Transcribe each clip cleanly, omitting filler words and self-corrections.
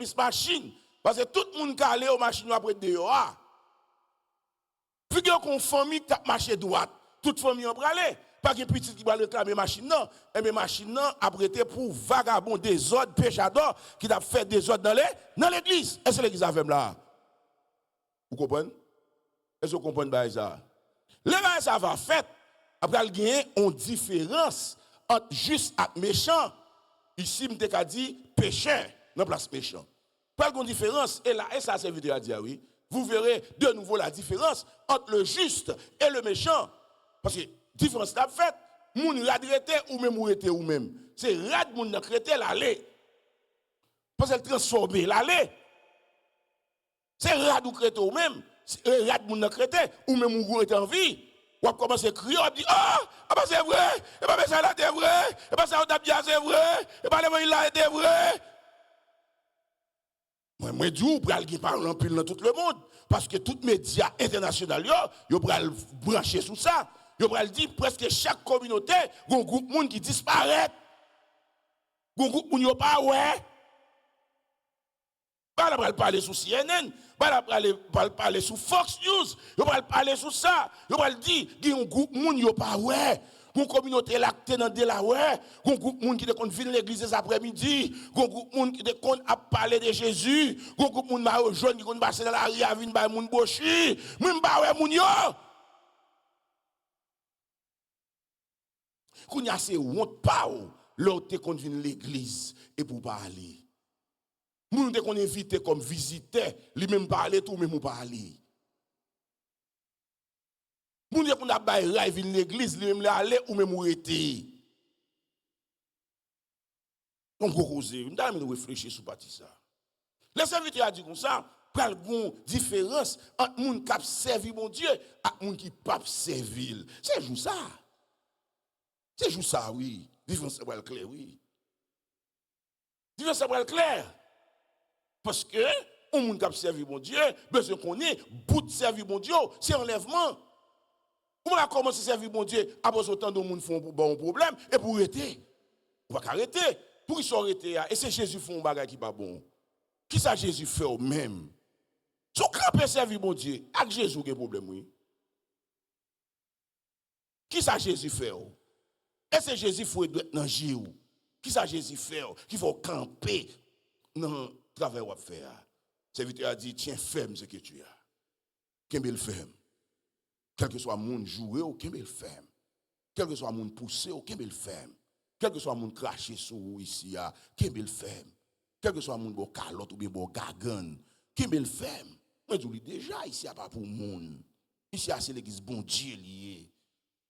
plus machine. Parce que tout le monde qui allé aux machines après dehors. Puis qu'on famille qui a marché droite, toute famille en bralé. Pas qu'un petit qui va réclamer machine non, et mais machine non a prêté pour vagabond désordre, péchador qui a fait désordre dans l'église. Est-ce que l'église a fait là? Vous comprenez? Est-ce que vous comprenez ça? Le bail ça va fait après il y a une différence entre juste et méchant. Ici me t'ai dit pécheur dans place méchant. Pas une différence et là et ça c'est vidéo à dire oui. Vous verrez de nouveau la différence entre le juste et le méchant. Parce que différence la fait, moun radrete ou même ou était ou même. C'est rad moun nan crété l'aller. Parce qu'elle transforme l'aller. C'est rad ou crété ou même, rad moun nan crété ou même ou était en vie. Ou commence à crier, on dit ah bah c'est vrai, et bah ça là c'est vrai, et bah ça on t'a dit c'est vrai, et bah le là était vrai. Moi dis pour aller parler en pile dans tout le monde parce que tous les médias internationaux yo pral brancher sur ça. Yo pral dire presque chaque communauté gon groupe monde qui disparaît. Gon groupe moun yo pas ouais. Pas la parler sur CNN, pas la parler sur Fox News, yo pral parler sur ça. Yo pral dire gon groupe moun yo pas ouais. Gon communauté lactée dans Delaware, gon groupe moun qui te kon vinn l'église cet après-midi, gon groupe moun qui te kon a parler de Jésus, gon groupe moun ma jaune qui kon passer dans la rue a vinn ba moun bochi, même ba ouais moun yo. Kounya c'est honte pa ou, l'autre te kon vinn l'église et pour parler. Moun te kon invité comme visiteur, li même parler tout même ou parler. Moun te kon a bay ray vinn l'église, li même la aller ou même ou été. On go causer, on doit réfléchir sur parti ça. Les serviteurs a dit comme ça, pral gon différence entre moun qui servi bon Dieu et moun qui pas servir. C'est jou ça. C'est jou ça oui. Différence c'est clair oui. Différence c'est clair. Parce que on moun qui servi bon Dieu, besoin qu'on ait bout de servir bon Dieu, c'est enlèvement. On va commencer à servir bon Dieu après autant de monde font bon problème et pour arrêter. On va arrêter. Pour qu'ils soient arrêtés et c'est Jésus font un bagage qui pas bon. Qui ça Jésus fait au même? Son grand servir bon Dieu, avec Jésus qui a problème oui. Qui ça Jésus fait? Et c'est Jésus faut être dans Jésus. Qui ça Jésus fait? Qu'il faut camper dans le travail qu'on faire. Serviteur a dit tiens ferme ce que tu as. Qu'est-ce ferme? Quel que soit mon jouer ou qu'est-ce ferme? Quel que soit mon pousser ou qu'est-ce ferme? Quel que soit mon cracher sur ici qu'est-ce ferme? Quel que soit mon beau calotte ou bien beau gagan, qu'est-ce ferme? Moi je dis déjà ici a pas pour monde. Ici c'est l'église bon Dieu lié.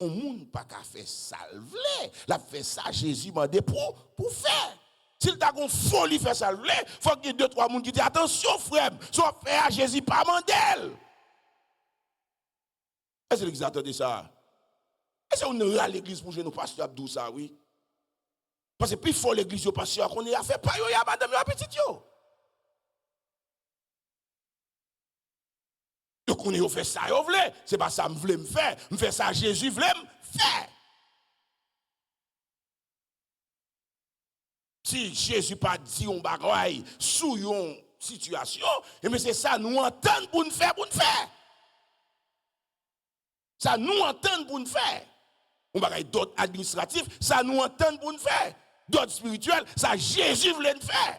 On monde pas qu'à faire salver, la fait ça Jésus m'a dit pour faire. S'il t'a gon folie faire salver, faut qu'il y ait deux trois monde qui disent attention frère, soit faire Jésus pas mandel. Est-ce que l'église attendait ça? Est-ce qu'on est à l'église pour jouer nos pasteurs Abdou ça oui? Parce que plus fort l'église au pasteur qu'on est à faire pas yo ya madame yo petit yo. Donc on est fait ça yo vle, c'est pas ça me vle me faire, me faire ça Jésus vle me faire. Si Jésus pas dit on bagaille sous une situation, et mais c'est ça nous entendre pour nous faire Ça nous entend pour nous faire. On va avoir d'autres administratifs, ça nous entend pour nous faire. D'autres spirituels, ça Jésus voulait nous faire.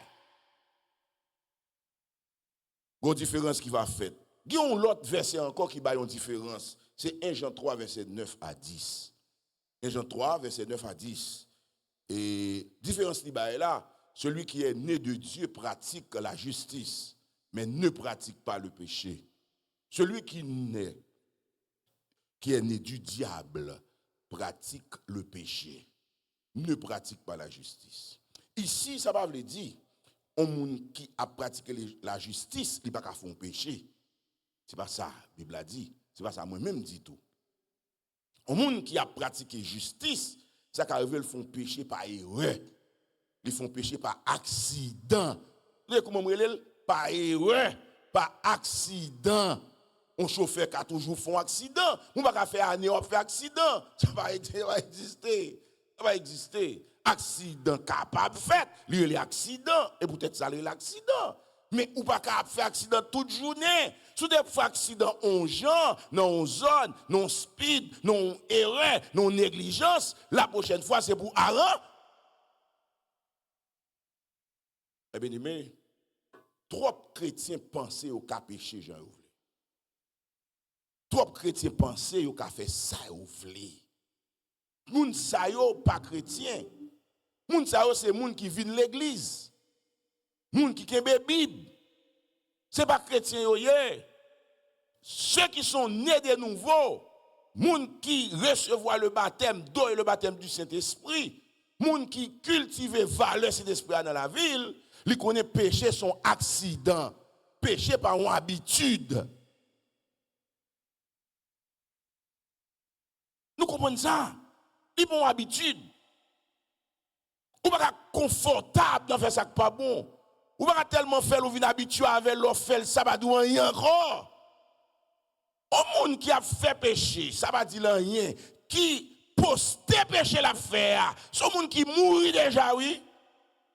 Il y a une différence qui va faire. Il y a un autre verset encore qui va une différence. C'est 1 Jean 3, verset 9 à 10. 1 Jean 3, verset 9 à 10. Et différence qui va là, celui qui est né de Dieu pratique la justice, mais ne pratique pas le péché. Celui qui est né du diable pratique le péché, ne pratique pas la justice. Ici, ça va veut dire, un monde qui a pratiqué la justice, il n'a pas fait un péché. C'est pas ça, la Bible a dit. C'est pas ça, moi-même dit tout. Un monde qui a pratiqué justice, ça qui arrive, ils font péché par erreur. Ils font péché par accident. Vous comment on dit? Par erreur, par accident. Un chauffeur qui a toujours fait un accident. On ne va pas faire année, on va faire accident. Ça va exister. Ça va exister. accident capable fait, il y a l'accident, et peut-être ça l'accident. Mais ou pas capable faire accident toute journée. Sous des fois accident on gens, non zone, non speed, non erreur, non négligence, la prochaine fois c'est pour Aaron. Eh bien, mais trop chrétiens pensaient au cas péché, Jean Ouvlé. Trop chrétiens pensaient au cas fait ça Ouvlé. Moun sa yo pas chrétien. Moun sa yo c'est moun qui vient l'église. Moun qui kembe Bible. C'est pas chrétien yo yé. Ceux qui sont nés de nouveau, moun qui recevoir le baptême d'eau et le baptême du Saint-Esprit, moun qui cultive valeur Saint-Esprit dans la ville, li connaît péché son accident, péché par une habitude. Nous comprenons ça. Li bon habitude. Ou pas confortable dans faire ça pas bon. Ou pas tellement faire ou vinn habitué avec l'offre faire ça pas dire rien encore. Au monde qui a fait péché, ça va dire rien, qui poste péché la faire, son monde qui mourit déjà oui.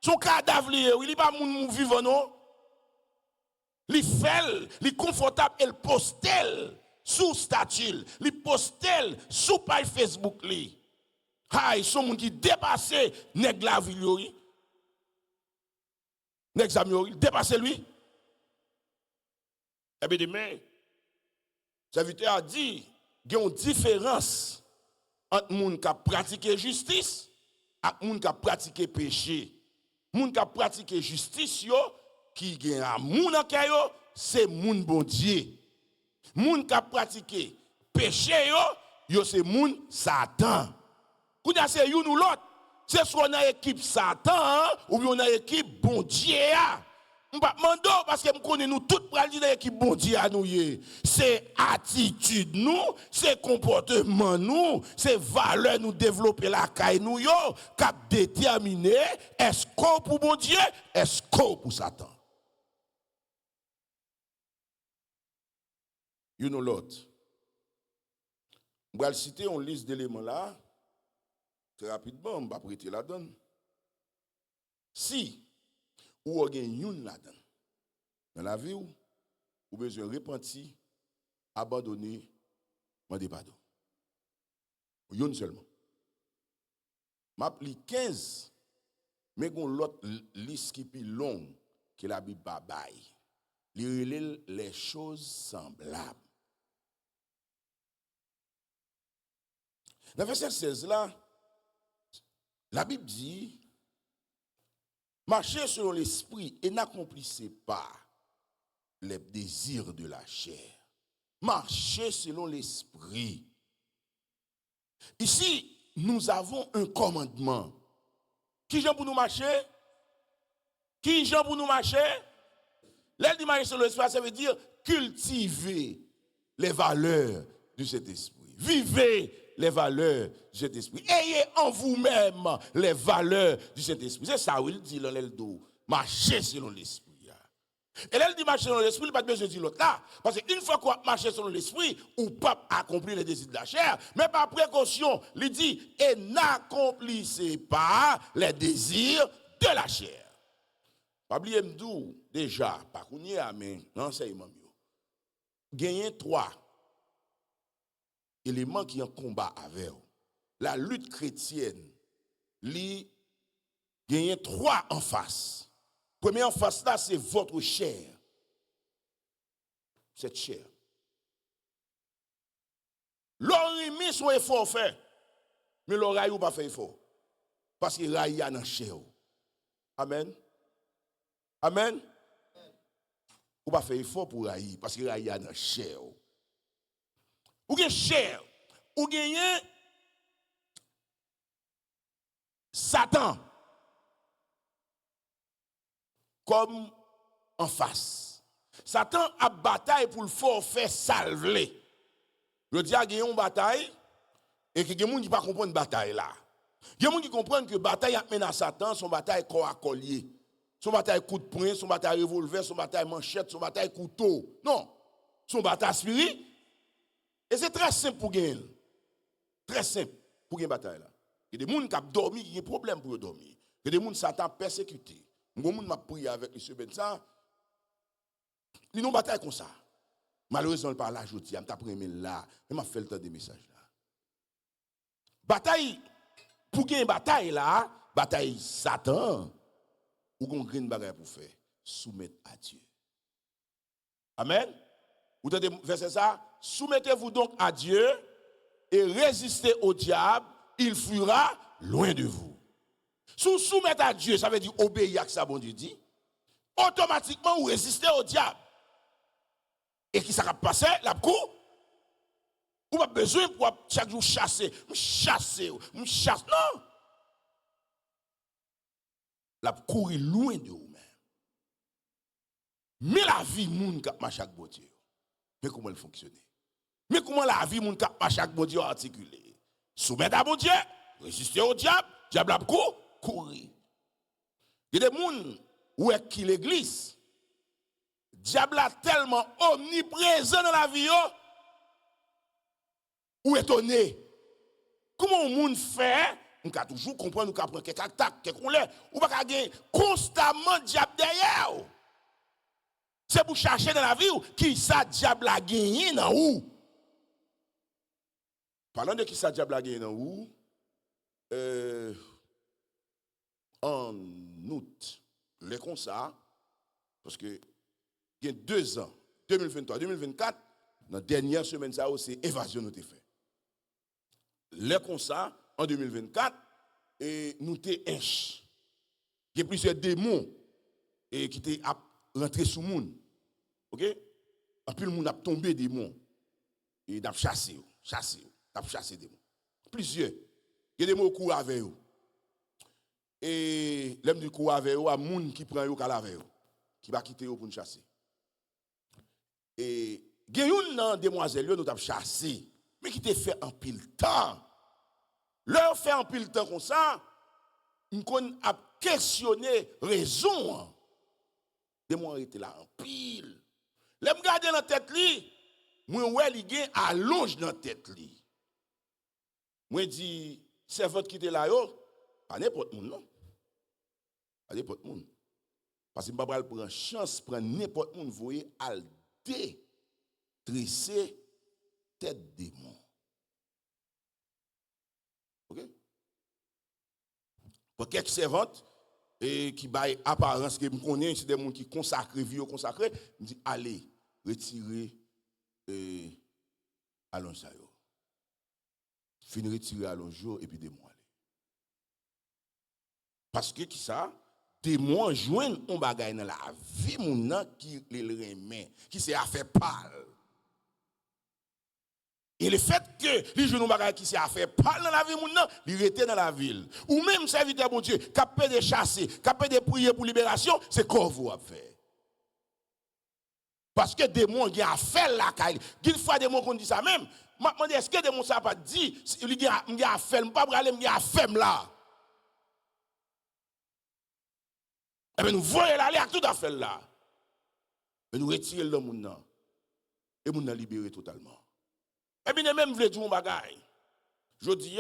Son cadavre oui, il pas moun vivant non. Li fait, li confortable elle postel sous statut, li postel sous page Facebook li. Hay, son monde qui dépassé nèg la vie oui. Nèg zami oui, dépassé lui. Eh bien demain serviteur a dit qu'il y a une différence entre les gens qui pratiquent justice et les gens qui pratiquent péché. Les gens qui pratiquent justice, qui ont amour dans le cœur, c'est les gens bon Dieu. Les gens qui pratiquent péché, c'est les gens Satan. Quand c'est une ou l'autre, c'est soit dans l'équipe Satan ou bien dans l'équipe bon Dieu. Je ne demande pas parce que nous connaissons tout pour dire l'équipe bon Dieu à nous. C'est attitude nous, c'est comportement nous, c'est valeur nous développer la caille nous cap déterminer est-ce qu'on pour bon Dieu, est-ce qu'on pour Satan. You know l'autre. Je vais citer une liste d'éléments là. Très rapidement, on va prêter la donne. Si ou avez une là-dedans. Dans la vie, vous avez besoin de repentir, abandonner, demander pardon. Une seulement. Je m'appelle 15, mais il y a l'autre liste qui est plus longue que la Bible babaye. Les choses semblables. Dans le verset 16 là, la Bible dit marchez selon l'esprit et n'accomplissez pas les désirs de la chair. Marchez selon l'esprit. Ici, nous avons un commandement. Qui j'en pour nous marcher? Qui j'en pour nous marcher? L'aide de marcher selon l'esprit, ça veut dire cultiver les valeurs de cet esprit. Vivez les valeurs de cet esprit. Ayez en vous-même les valeurs de cet esprit. C'est ça où il dit dans l'eldo. Marchez selon l'esprit. Et là, il dit marcher selon l'esprit, il n'a pas besoin de dire l'autre là. Parce qu'une fois qu'on marche selon l'esprit, ou pas accomplir les désirs de la chair, mais par précaution, il dit, et n'accomplissez pas les désirs de la chair. Pas oublier m'dou déjà, pas qu'on y a, mais l'enseignement mieux. Gagner 3 éléments qui en combat avec eux. La lutte chrétienne, li gagne 3 en face. Premier en face là, c'est votre chair. Cette chair. L'on remet son effort fait, mais l'oreille ou pas fait effort. Parce que raille a dans chair. Amen. Amen. Ou pas faire effort pour railler, parce que raille a dans chair. Ou bien chair, ou bien Satan comme en face. Satan a bataille pour le forfait salvé. Je dis qu'il y a une bataille et que les gens qui ne comprennent pas une bataille là. Il y a des gens qui comprennent que la bataille mène à Satan, son bataille corps à collier. Son bataille coup de poing, son bataille revolver, son bataille manchette, son bataille couteau. Non. Son bataille spirit. Et c'est très simple pour gagner. Très simple pour gagner une bataille là. Il y a des gens qui ont dormi, qui ont des problèmes pour dormir. Il y a des gens qui Satan persécuté. Les gens qui ont prié avec M. Benza, ils ont une bataille comme ça. Malheureusement, par là, je dis, je suis là, je vais faire le temps des messages là. Bataille, pour gagner une bataille là, bataille Satan, ou qu'on gagne une bagaille pour faire, soumettre à Dieu. Amen. Vous entendez verset ça? Soumettez-vous donc à Dieu et résistez au diable, il fuira loin de vous. Si vous soumettez à Dieu, ça veut dire obéir à ce que bon Dieu dit, automatiquement vous résistez au diable. Et qui ça va passer? La cour? Vous n'avez pas besoin pour chaque jour chasser. Me chasse. Non. La courir loin de vous-même. Mais la vie, moun kap marche avec bon Dieu. Mais comment elle fonctionne? Mais comment la vie, moun kap marche avec bon Dieu articulé? Soumettre à bon Dieu, résister au diable, diable a courir. Il y a des gens qui l'église. Diable a tellement omniprésent dans la vie, ou étonné. Comment un monde fait? On peut toujours comprendre, on peut prendre quelques attaques, quelques couleurs, ou pas gagner constamment diable derrière. C'est pour chercher dans la vie qui ça diable a gagné dans où? Parlant de qui ça diable a gagné dans où? En août, les comme ça, parce que il y a 2 ans, 2023, 2024, dans la dernière semaine, ça c'est évasion nous fait. Les comme ça, en 2024, et nous t'es inch. Il y a plusieurs démons et qui étaient rentrés sous le monde. OK? En plus, le monde a tombé des démons. Et il a chassé des démons. Plusieurs. Il y a des démons qui courent avec eux. Et l'homme du courant avec eux, il y a des gens qui prennent eux avec eux, qui va quitter eux pour nous chasser. Et il y a une demoiselle qui nous a chassé, mais qui t'a fait un pile temps. Leur fait un pile temps comme ça, on a questionné raison. Les gens étaient là en pile. Les gens regardent dans la tête, moi, il y a allonge dans la tête. Moi, je dis, c'est votre qui était là, pas n'importe qui, non. Pas n'importe qui. Parce que je ne peux pas prendre chance, prendre n'importe qui, vous voyez, à détresser tête démon. OK? Pour quelques servantes, et qui baillent apparence que me connais, c'est des gens qui consacrent vie consacré, me dit allez retirer allonge ça yo. Fin retirer allonge et puis démon aller. Parce que qui ça démon joindre on bagaille dans la vie moun qui les remet, qui c'est affaire pâle. Et le fait que les jeunes bagaille qui s'est affaire parle dans la vie moun nan, li rete dans la ville. Ou même serviteur bon Dieu, capé de chasser, capé de prier pour libération, c'est quoi vous a fait. Parce que démon qui a fait la caille. Une fois démon qu'on dit ça même, m'a demandé est-ce que démon ça pas dit, il a fait pas braler, il a fait là. Eh bien nous voyons là, il a tout à fait là. Mais nous retirons le moun nan et moun nan libéré totalement. Et bien, même voulez dire un bagage. Je dis,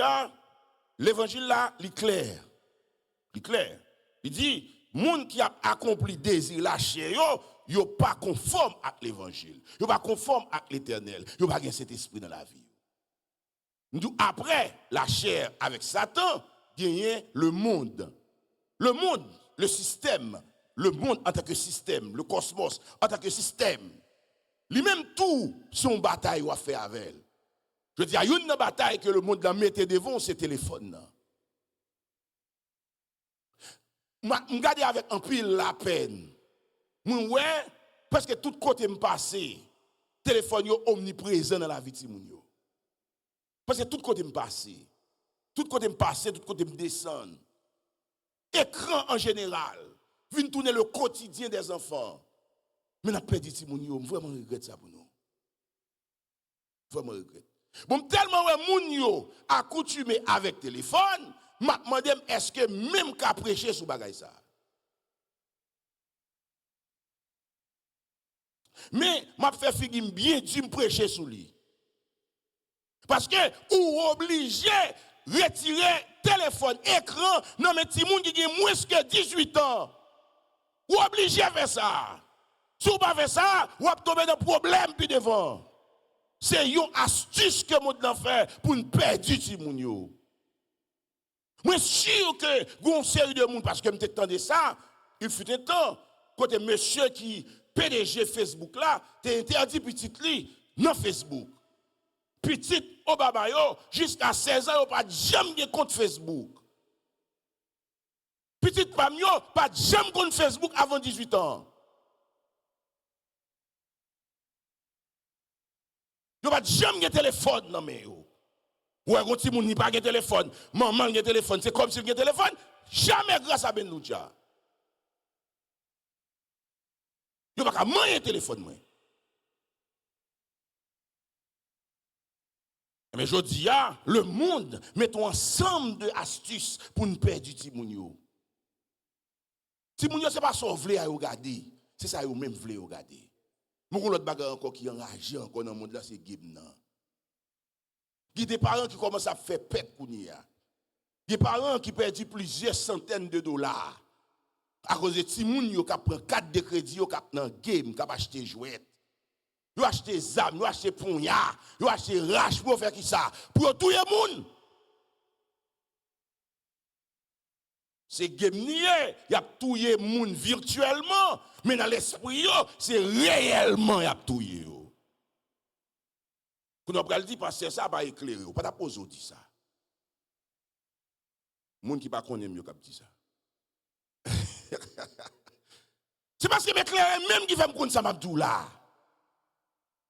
l'évangile là, il est clair. Il est clair. Il dit, moun qui a accompli désir la chair, yo pas conforme avec l'évangile. Yo pas conforme avec l'éternel. Yo pas gain cet esprit dans la vie. Nous après la chair avec Satan, gagner le monde. Le monde, le système, le monde en tant que système, le cosmos en tant que système. Lui-même tout son bataille va faire avec elle. Je dis, il y a une bataille que le monde a metté devant, c'est le téléphone. Je regarde avec un pile la peine. Ouais, parce que tout côté me passe, le téléphone est omniprésent dans la vie de moun. Parce que tout côté me passe. Tout côté me passe, tout côté me descend. Écran en général. Vient tourner le quotidien des enfants. Mais n'a perdu Timoun, vraiment regrette ça pour nous. Vraiment regrette. Bon, tellement moun yo accoutumé avec téléphone, m'a demandé est-ce que même qu'à prêcher sous bagay ça. Mais m'a fait figure bien du me prêcher sous lui. Parce que ou obligé retirer téléphone, écran, non mais ti moun qui a moins que 18 ans. Ou obligé à faire ça. Si vous ne pas faire ça, vous allez tomber dans un problème plus devant. C'est une astuce que vous devez faire pour ne pas perdre ti moun yo. Moi sûr que gon série de monde parce que m'entendais ça, il fut un temps côté monsieur qui PDG Facebook là, t'es interdit petit li dans Facebook. Petit Obama yo jusqu'à 16 ans yo pas jamais compte Facebook. Petit pam yo pas jamais compte Facebook avant 18 ans. Yo pas jamais téléphone non mais yo. Ouais, quand ti moun ni pas de téléphone, maman de téléphone, c'est comme si il a téléphone, jamais grâce à Ben Loucha. Yo pas manger téléphone moi. Mais je dis le monde mettons ensemble de astuces pour ne perdre du ti moun yo. Ti moun yo c'est pas ça vle à regarder, c'est ça yo même vle regarder. Mon l'autre bagarre encore qui enragé encore dans le monde là c'est game nan. Il y a des parents qui commencent à faire pète kounia. Il y a des parents qui perdent plusieurs centaines de dollars à cause de ti moun yo qui prend 4 de crédit yo qui dans game qui acheter jouet. Yo acheter zam, yo acheter ponya, yo acheter rache pour faire qui ça? Pour tout le monde. C'est game nié, y a touyer moun virtuellement, mais dans l'esprit yo, c'est réellement y a touyer yo. Quand on va le dire parce que ça va éclairer, on pas ta pose dit ça. Moun qui pas connaît mieux qu'a dit ça. C'est parce que m'éclairer même qui fait me connaître ça m'abdou là.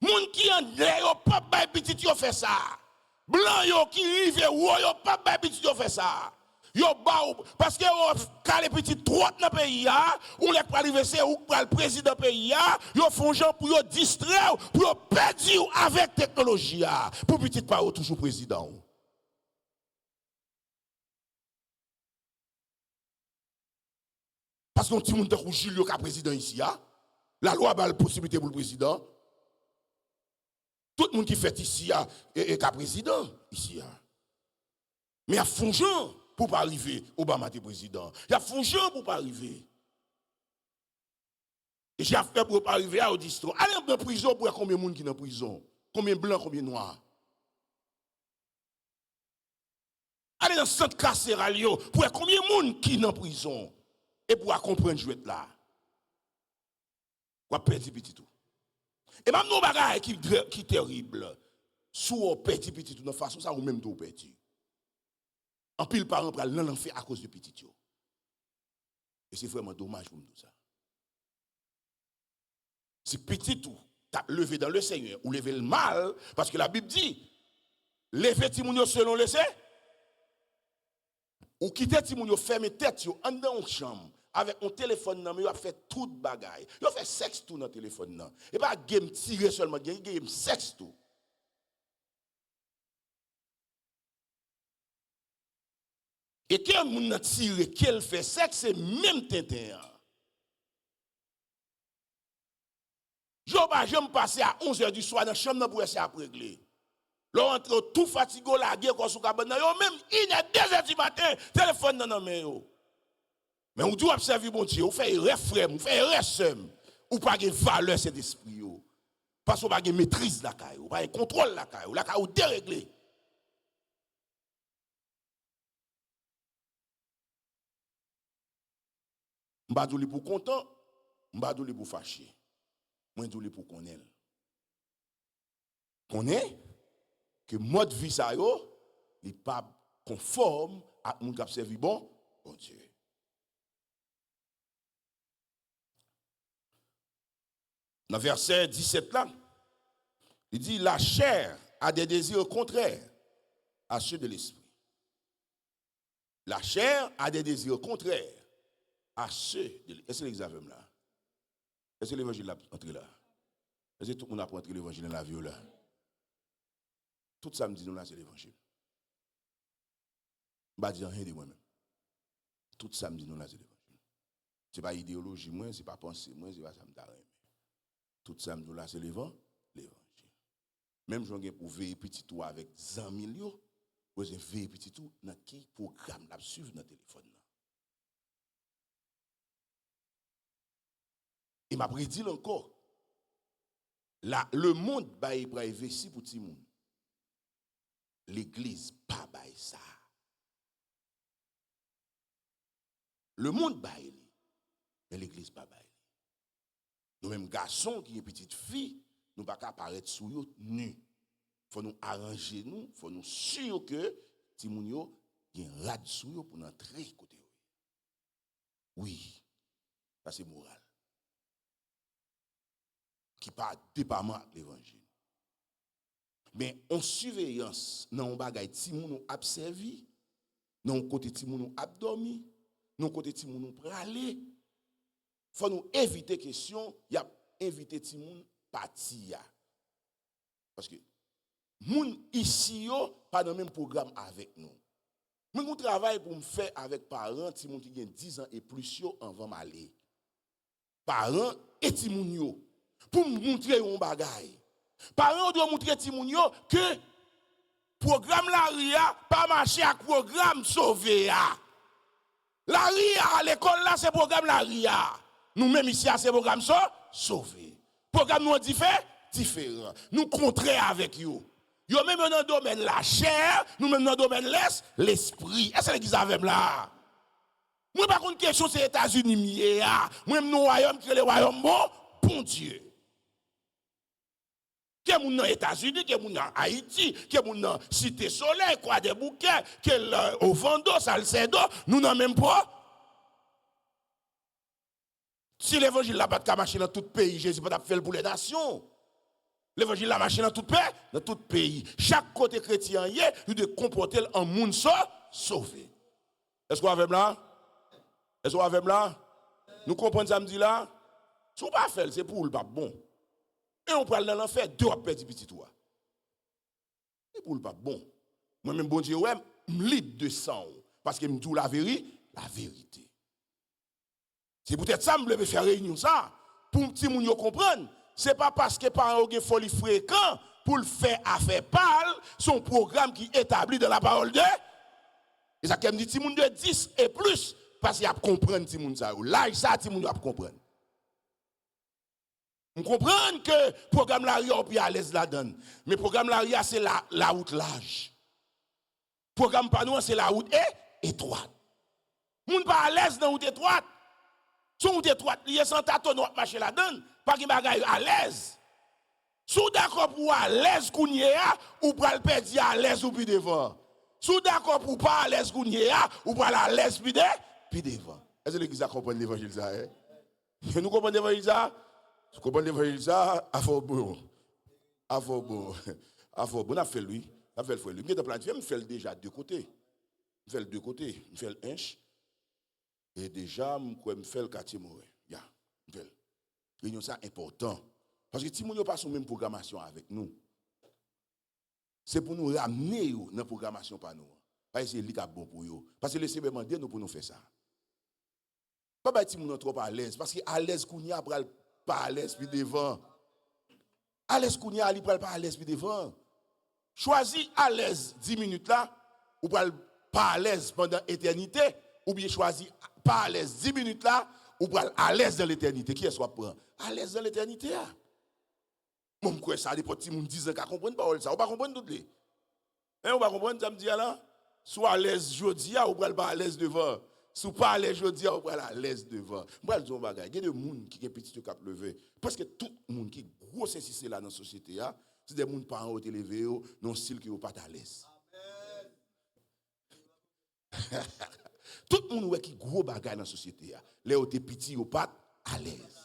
Moun qui en l'air yo pas bay petit yo fait ça. Blanc yo qui rive yo pas bay petit yo fait ça. Yo ba parce que yo calé petit droite dans pays là, ou les pour arriver c'est ou pour le président pays là, yo font gens pour yo distraire, pour yo perdre avec technologie pour petit pas toujours président. Parce qu'on ti moun de Julio ka président ici la loi a la possibilité pour le président. Tout le monde qui fait ici est président ici. Mais il y a fongeant pour pas arriver Obama était président. Il y a fongeant pour pas arriver. Et j'ai fait pour pas arriver à Audistro. Allez en prison pour combien de monde qui est en prison? Combien de blancs, combien de noirs? Allez dans le centre carcéral pour combien de monde qui est en prison? Et pour comprendre jouet là. Pour perdre petit tout. Et même nos bagages qui est terrible. Si on perd petit tout, de façon ça ou même tout perd. En pile parents pral nan fait à cause de petit yo. Et c'est vraiment dommage pour nous ça. Si petit tout t'as levé dans le Seigneur ou levé le mal parce que la Bible dit lever ti moun yo selon le c'est ou quitter ti moun yo fermer tête yo en dans une chambre avec un téléphone nan, yo a fait tout bagaille. Yo fait sexe tout dans téléphone nan. Et pas game tirer seulement, game sexe tout. Et quand moun nan tire qu'elle fait sexe c'est même tintin. J'aime passer à 11h du soir dans la chambre pour essayer de régler. Là, entre tout fatigué, la guerre, comme sous cabane, même il est 2h du matin, téléphone dans la main. Mais on doit observer, bon Dieu, on fait refrem, on fait resem, ou pas de valeur cet esprit. Parce qu'on n'a pas de maîtrise la caille, on n'a pas de contrôle la caille ou déréglé. Je ne suis pas pour content, je ne suis pas pour fâché. Je suis pour connaître. Connaître que mode vie ça n'est pas conforme à mon qui a servi bon Dieu. Dans le verset 17 là, il dit la chair a des désirs contraires à ceux de l'esprit. La chair a des désirs contraires à ceux de l'esprit. Est-ce que l'examen là? Est-ce que l'évangile là entré là? Est-ce que tout le monde a entré l'évangile dans la vie là? Tout ça me dit nous là c'est l'évangile. Je ne vais pas dire rien de moi-même. Tout ça me dit nous là c'est l'évangile. Ce n'est pas idéologie moi, ce n'est pas pensée moi, ce n'est pas ça me dit rien. Tout ça me dit là c'est l'évangile. Même j'en ai pour veiller petit tout avec 100 millions. Vous avez petit tout dans qui programme la suivre dans le téléphone. Il m'a prédit encore. Là, le monde va investir pour tout le monde. L'église, pas bail ça. Le monde bail, mais l'église pas bail. Nous mêmes garçons qui est petite fille, nous pas apparaître sous eux nus. Faut nous arranger nous, faut nous sûr que Timounio y a un rad sous eux pour entrer côté eux. Oui, ça c'est moral. Qui pas dépendamment de l'évangile. Mais en surveillance, dans un bagage Timoun a servi, dans un côté Timoun a dormi, dans un côté Timoun a aller. Faut nous éviter question, y a invité Timoun partir. Parce que moun ici yo pas dans le même programme avec nous. Moi je travaille pour me faire avec parents Timoun qui ont 10 ans et plus yo avant m'aller. Parents et Timoun yo pour me montrer un bagage. Parents doivent montrer Timoun yo que programme la RIA pas marcher avec programme sauvé. La RIA à l'école là c'est programme la RIA. Nous même ici à ce programme sauvé. Programme nous différent. Nous contraire avec vous. Yo même dans le domaine la chair, nous même dans le domaine l'esprit. Est-ce que l'église avec là? Moi par contre question c'est États-Unis mié. Moi même nous royaume qui le royaume bon Dieu. Qui est moun dans États-Unis, qui est moun dans Haïti, qui est moun dans Cité Soleil, quoi des bouquets, qui est au Vando, Salcedo, nous n'en même pas. Si l'évangile n'a pas de marcher dans tout pays, Jésus pas faire pour les nations. L'évangile la marché dans tout pays, dans tout pays. Chaque côté chrétien y est, il doit comporter un monde sauvé. Est-ce qu'on a avec là? Est-ce qu'on a avec là? Nous comprenons samedi là? Si on pas faire, c'est pour le pas bon. Et on parle dans l'enfer, deux à perdre petit toi. C'est pour le pas bon. Moi-même, bon Dieu, ouais, m'lide de sang. Parce que me dit la vérité. C'est peut-être ça, je veux faire réunion ça. Pour que les gens comprennent. Ce n'est pas parce que les parents ont folie fréquent pour le faire affaire parle, son programme qui est établi dans la parole de. Et ça, comme dit, les gens de 10 et plus, parce qu'il y a comprendre les gens ça. L'âge ça, les gens doivent comprendre. On comprend que le programme Laria est à l'aise là-dedans. Mais le programme Laria, c'est la route large. Le programme Panou, c'est la route étroite. Les gens pas à l'aise dans la route étroite. Son route étroite, il y a sans tâton marcher là-dedans, pas qu'il bagaille à l'aise. Sous d'accord pour à l'aise qu'on y est, ou pour le perdre à l'aise ou puis devant. Sous d'accord pour pas à l'aise qu'on y est, ou pour à l'aise puis devant. Est-ce que l'église comprend l'évangile ça? Nous comprenons l'évangile ça? Vous comprenez l'évangile ça? Bon. On a fait lui. On a fait le frère lui. Mais de planifier, on fait déjà de deux côtés. On fait le deux côtés. On fait le inch. Et déjà, je fais le quartier Moré. Réunion ça important. Parce que si nous n'avons pas la même programmation avec nous, c'est pour nous ramener dans la programmation par nous. Parce que c'est lui qui est bon pour nous. Parce que le Seigneur m'a dit nous pour nous faire ça. Pas si nous trop à l'aise. Parce que à l'aise, qu'on y a pas à l'aise puis devant. À l'aise, qu'on y a pas à l'aise puis devant. Choisis à l'aise 10 minutes là, ou pas à l'aise pendant l'éternité, ou bien choisis pas à l'aise 10 minutes là, ou pas à l'aise dans l'éternité. Qui est-ce qu'on prend? À l'aise dans l'éternité. Moi, je crois que ça dépend de mon 10 ans qui ne comprennent pas ça. On ne va pas comprendre tout. On ne va pas comprendre ça me dit là. Soit à l'aise jeudi, ou pas à l'aise devant. Soit pas à l'aise jeudi, ou pas à l'aise devant. Moi, je dis un bagage. Il y a des gens qui sont petits cap levé. Parce que tout le monde qui est gros c'est là dans la société, c'est des gens parents qui sont élevés, dans un style qui n'est pas à l'aise. Tout le monde qui est gros bagage dans la société, les gens qui sont petits, ils ne sont pas à l'aise.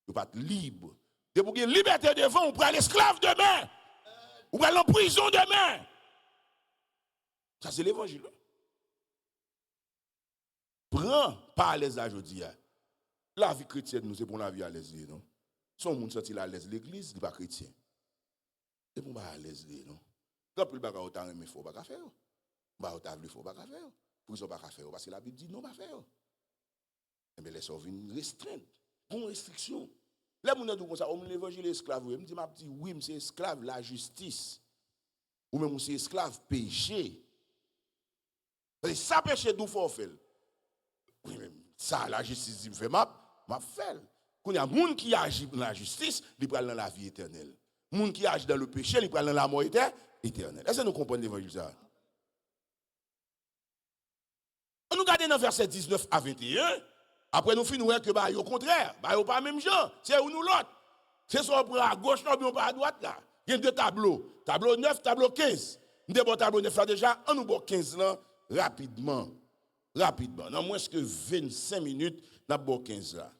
Vous pas libre. De pour une liberté devant, on prend l'esclave demain. On prend en prison demain. Ça, c'est l'évangile. Prends pas à l'aise aujourd'hui. La vie chrétienne, nous, c'est pour la vie à l'aise, non? Si on sorti à l'aise l'église, il n'est pas chrétien. C'est pour pas à l'aise, non? Quand le bagage autant il faut pas faire. Bah autant il faut pas faire. Pour ça pas faire parce que la Bible dit non pas faire. Eh bien les sauver une restreinte. Bon restriction. Là, mon dit comme ça, on l'évangile esclave. Il me dit, oui, c'est esclave, la justice. ou même c'est esclave péché. C'est ça péché d'où faut faire. Oui, mais ça la justice me fait m'a fait. Quand il y a monde qui agit dans la justice, il prend dans la vie éternelle. Monde qui agit dans le péché, il prend dans la mort éternelle. Est-ce que nous comprenons l'évangile ça? On nous regarde dans verset 19 à 21. Après nous finissons que bah au contraire, bah pas même gens, c'est où nous l'autre. C'est soit on prend à gauche, non, on pas à droite là. Il y a deux tableaux, tableau 9, tableau 15. Nous devons tableau 9 là déjà, on nous bon 15 là rapidement. Dans moins que 25 minutes, nous avons 15 là.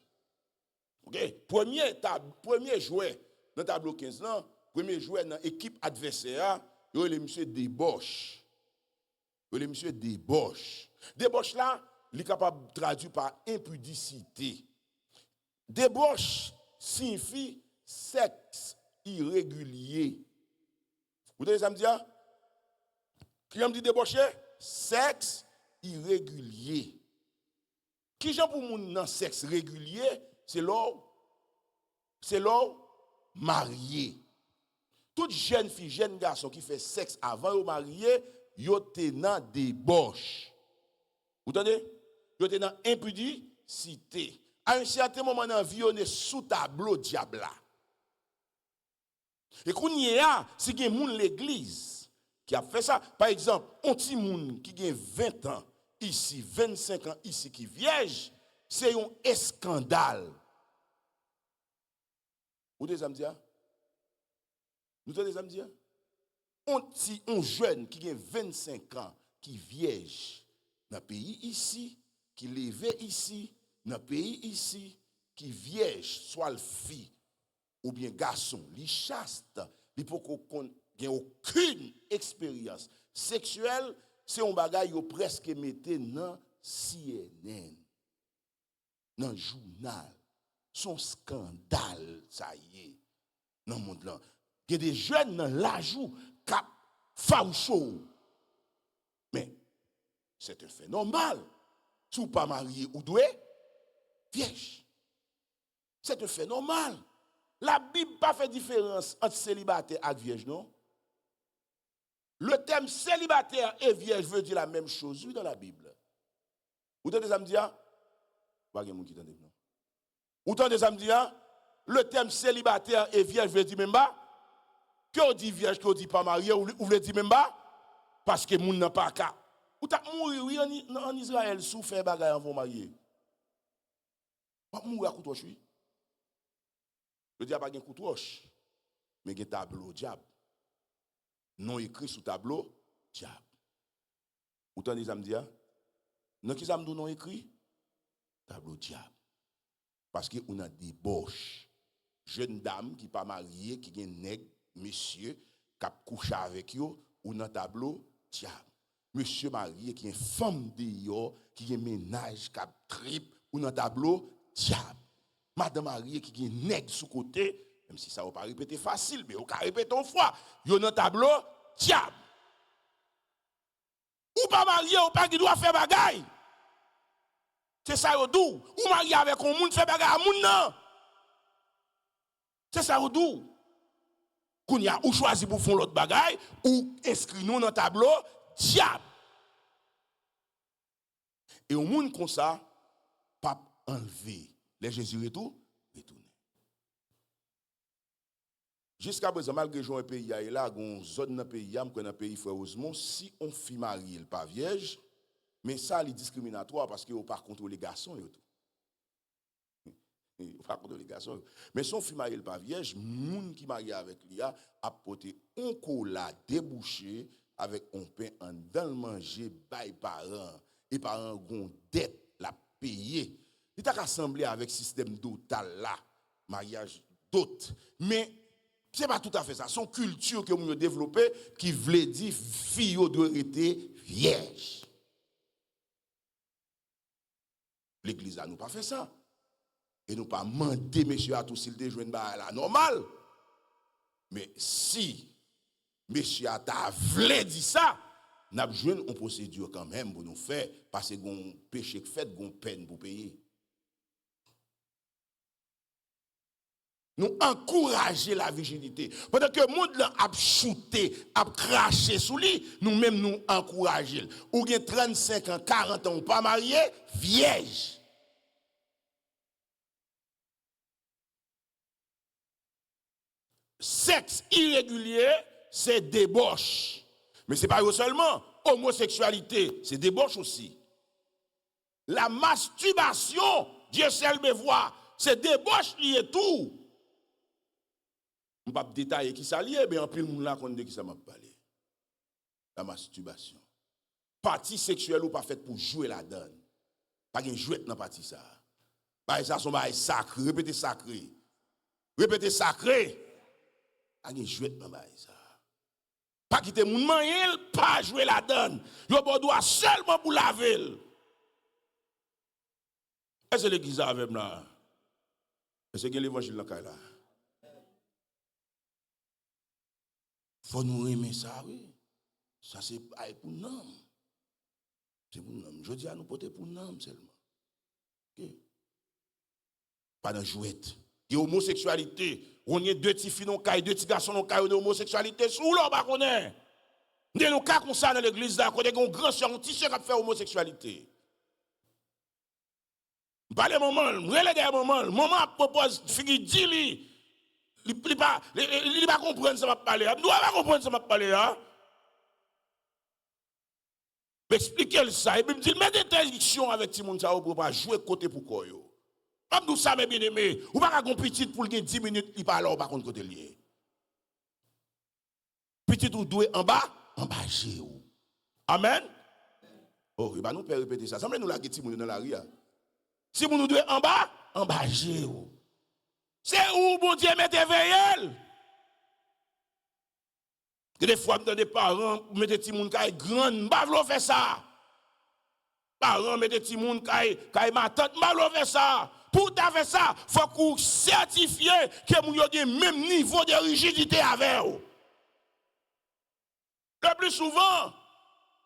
OK, premier joueur dans tableau 15 là, premier joueur dans l'équipe adversaire, il y a le monsieur débauche. Débauche là, il est capable de traduire par impudicité. Débauche signifie sexe irrégulier. Vous devez ça me dire? Qui me dit débauché? Sexe irrégulier. Qui j'en pour moun nan sexe régulier? C'est l'homme marié. Toute jeune fille, jeune garçon qui fait sexe avant de marier, yo te nan débauche. Vous entendez? Yo te nan impudicité. À un certain moment dans la vie, on est sous tableau diable là. Et qu'on y a, si il y a moun l'église qui a fait ça, par exemple, un petit moun qui a 20 ans ici, 25 ans ici, qui vierge, c'est un scandale. Vous devez me dire? Nous devez me dire? Un jeune qui a 25 ans, qui vierge, dans le pays ici, qui levé ici, dans le pays ici, qui vierge, soit le fille, ou bien garçon, li chaste, li pour qu'on ait aucune expérience sexuelle, c'est un bagage yo presque mette dans CNN, dans le journal. Son scandale, ça y est, dans le monde là. Il y a des jeunes dans l'ajou cap faucho. Mais c'est un fait normal. Si vous pas marié ou doué, vierge. C'est un fait normal. La Bible pas fait différence entre célibataire et vierge, non? Le terme célibataire et vierge veut dire la même chose dans la Bible. Vous entendez ça me dire? Pas de monde qui entend non. Vous entendez ça me dire? Le terme célibataire et vierge veut dire même pas? Que on dit vierge, que on dit pas marié, ou veut dire même pas? Parce que moun n'a pas qu'à. Ou t'as mouru en Israël sous faire bagaille avant marié. Pas mourir à couteau chui. Le diable a pas un couteau, mais un tableau diable. Non écrit sous tableau diable. Ou t'en dis ça me dire? Non qui ça me dit non écrit? Tableau diable. Parce que on a des débauche. Jeune dame qui pas mariée, qui gen nèg, monsieur, qui a couché avec eux, ou dans tableau diable. Monsieur marié qui est femme dehors, qui est ménage, qui a trip, ou dans tableau diable. Madame mariée qui est nègre sous côté, même si ça ne va pas répéter facile, mais on va répéter une fois. Yo dans tableau diable. Ou pas marié, ou pas qui doit faire bagaille. C'est ça yo dou. Ou marié avec un monde fait bagaille à moun nan. C'est ça yo dou. Qu'on y a ou choisi pour faire l'autre bagaille ou inscrit nous dans tableau diable. Et au monde comme ça, pas enlevé. Les Jésus retourne. Jusqu'à présent, malgré que un pays là, une zone dans le pays, dans le pays frère Osemont, si on fit marier le pas vierge, mais ça est discriminatoire parce qu'on pas contre les garçons. Pas contre les garçons. Mais si on fit marier le pas vierge, moun qui marie avec lui a porté un cola débouché avec un pain en dans le manger by parents et parents gon dette la payer. Il t'a rassemblé avec système total là, mariage dot. Mais c'est pas tout à fait ça. Son culture que nous avons développée qui voulait dire fille doit être vierge. L'église a nous pas fait ça. Et nous pas demandé monsieur à tous s'il te joindre la normal. Mais si monsieur a ta voulu dire ça, n'a besoin une procédure quand même pour nous faire parce que gon péché fait gon peine pour payer. Nous encourager la virginité. Pendant que le monde a shooté, a craché sous lui, nous-mêmes nous encourager. Ou bien 35 ans, 40 ans, ou pas marié, vierge. Sexe irrégulier, c'est débauche. Mais ce n'est pas seulement. Homosexualité, c'est débauche aussi. La masturbation, Dieu seul me voit, c'est débauche lié tout. Je ne vais pas détailler qui ça lié, mais en plus, nous là, qui ça m'a parlé. La masturbation. Partie sexuelle ou pas faite pour jouer la donne. Pas de jouet dans la partie ça. Bah, ça, son bail sacré, répétez sacré. Répétez sacré. Pas de jouet dans la ça. Pas quitter mon main, pas jouer la donne. Yo doit seulement pour laver. Est-ce que l'église avec là? Est-ce que l'évangile là là? Faut nous aimer ça, oui. Ça, c'est pour nous. C'est pour nous. Je dis à nous porter pour nous seulement. Okay. Pas dans jouette. Il y a homosexualité. On y a deux petits filles, deux petits garçons, de homosexualité. Sous l'eau, on connaît. Nous avons cas comme ça dans l'église, là, on a un grand soeur, un petit soeur qui fait homosexualité. Pas les moments, relais des moments. Le moment propose, figure, dis-lui. Il ne va pas comprendre ça m'a parlé. Il ne va pas comprendre ça m'a parlé. Expliquez ça. Et puis me dit, mettez des interdictions avec Timon Sao pour pas jouer côté pour quoi. Comme nous ça, mes bien-aimés, ou pas qu'on petit pour gagner 10 minutes, il parle là, par contre côté lié. Petit ou doué en bas j'ai ou. Amen. Oh, il va nous faire répéter ça. Ça me nous la Timon dans la ria. Si vous nous doué en bas j'ai ou. C'est où bon Dieu mettez veillel. Des fois, des parents mettez des gens qui grand, pas vouloir faire ça. Parents mettez des gens qui ma tante, pas vouloir faire ça. Pour faire ça, il faut qu'on certifie que vous avez le même niveau de rigidité avec vous. Le plus souvent,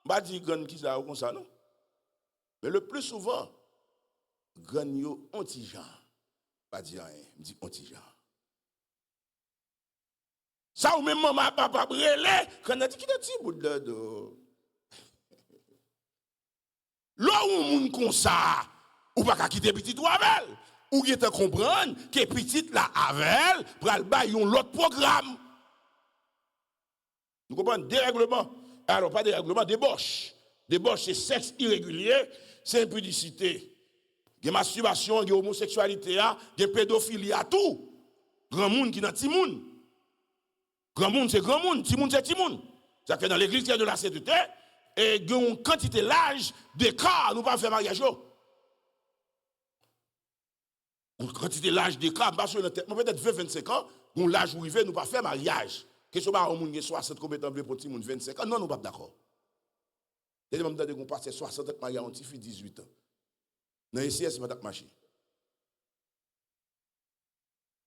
je ne dis pas qui ça comme ça, non? Mais le plus souvent, grand yo anti-gens. Pas dire rien, je dis anti-gens. Ça ou même maman, papa, brûlé, quand on a dit qu'il a dit, bout de dos. Là où on moun comme ça, ou pas quitter petit ou avec, ou qui te comprendre que petit la avec, pour aller bailler l'autre programme. Vous comprenez? Dérèglement. Alors, pas dérèglement, débauche. Débauche, c'est sexe irrégulier, c'est impudicité. Il y a masturbation, il y a homosexualité, il y a pédophilie, il y a tout. Grand monde qui n'a pas de monde. Grand monde, c'est grand monde. Petit monde, c'est petit monde. C'est-à-dire que dans l'église, il y a de la sainteté, et il y a une quantité l'âge d'écart, nous ne pouvons pas faire mariage. Une quantité l'âge d'écart, peut-être 20-25 ans, nous l'âge où il veut, nous ne pouvons pas faire mariage. Qu'est-ce que un monde qui 60 combien de temps pour petit monde 25 ans? Non, nous ne sommes pas d'accord. Il y a des gens qui passent 60 ans mariage, on fait 18 ans. Dans les CS, ce n'est pas marcher.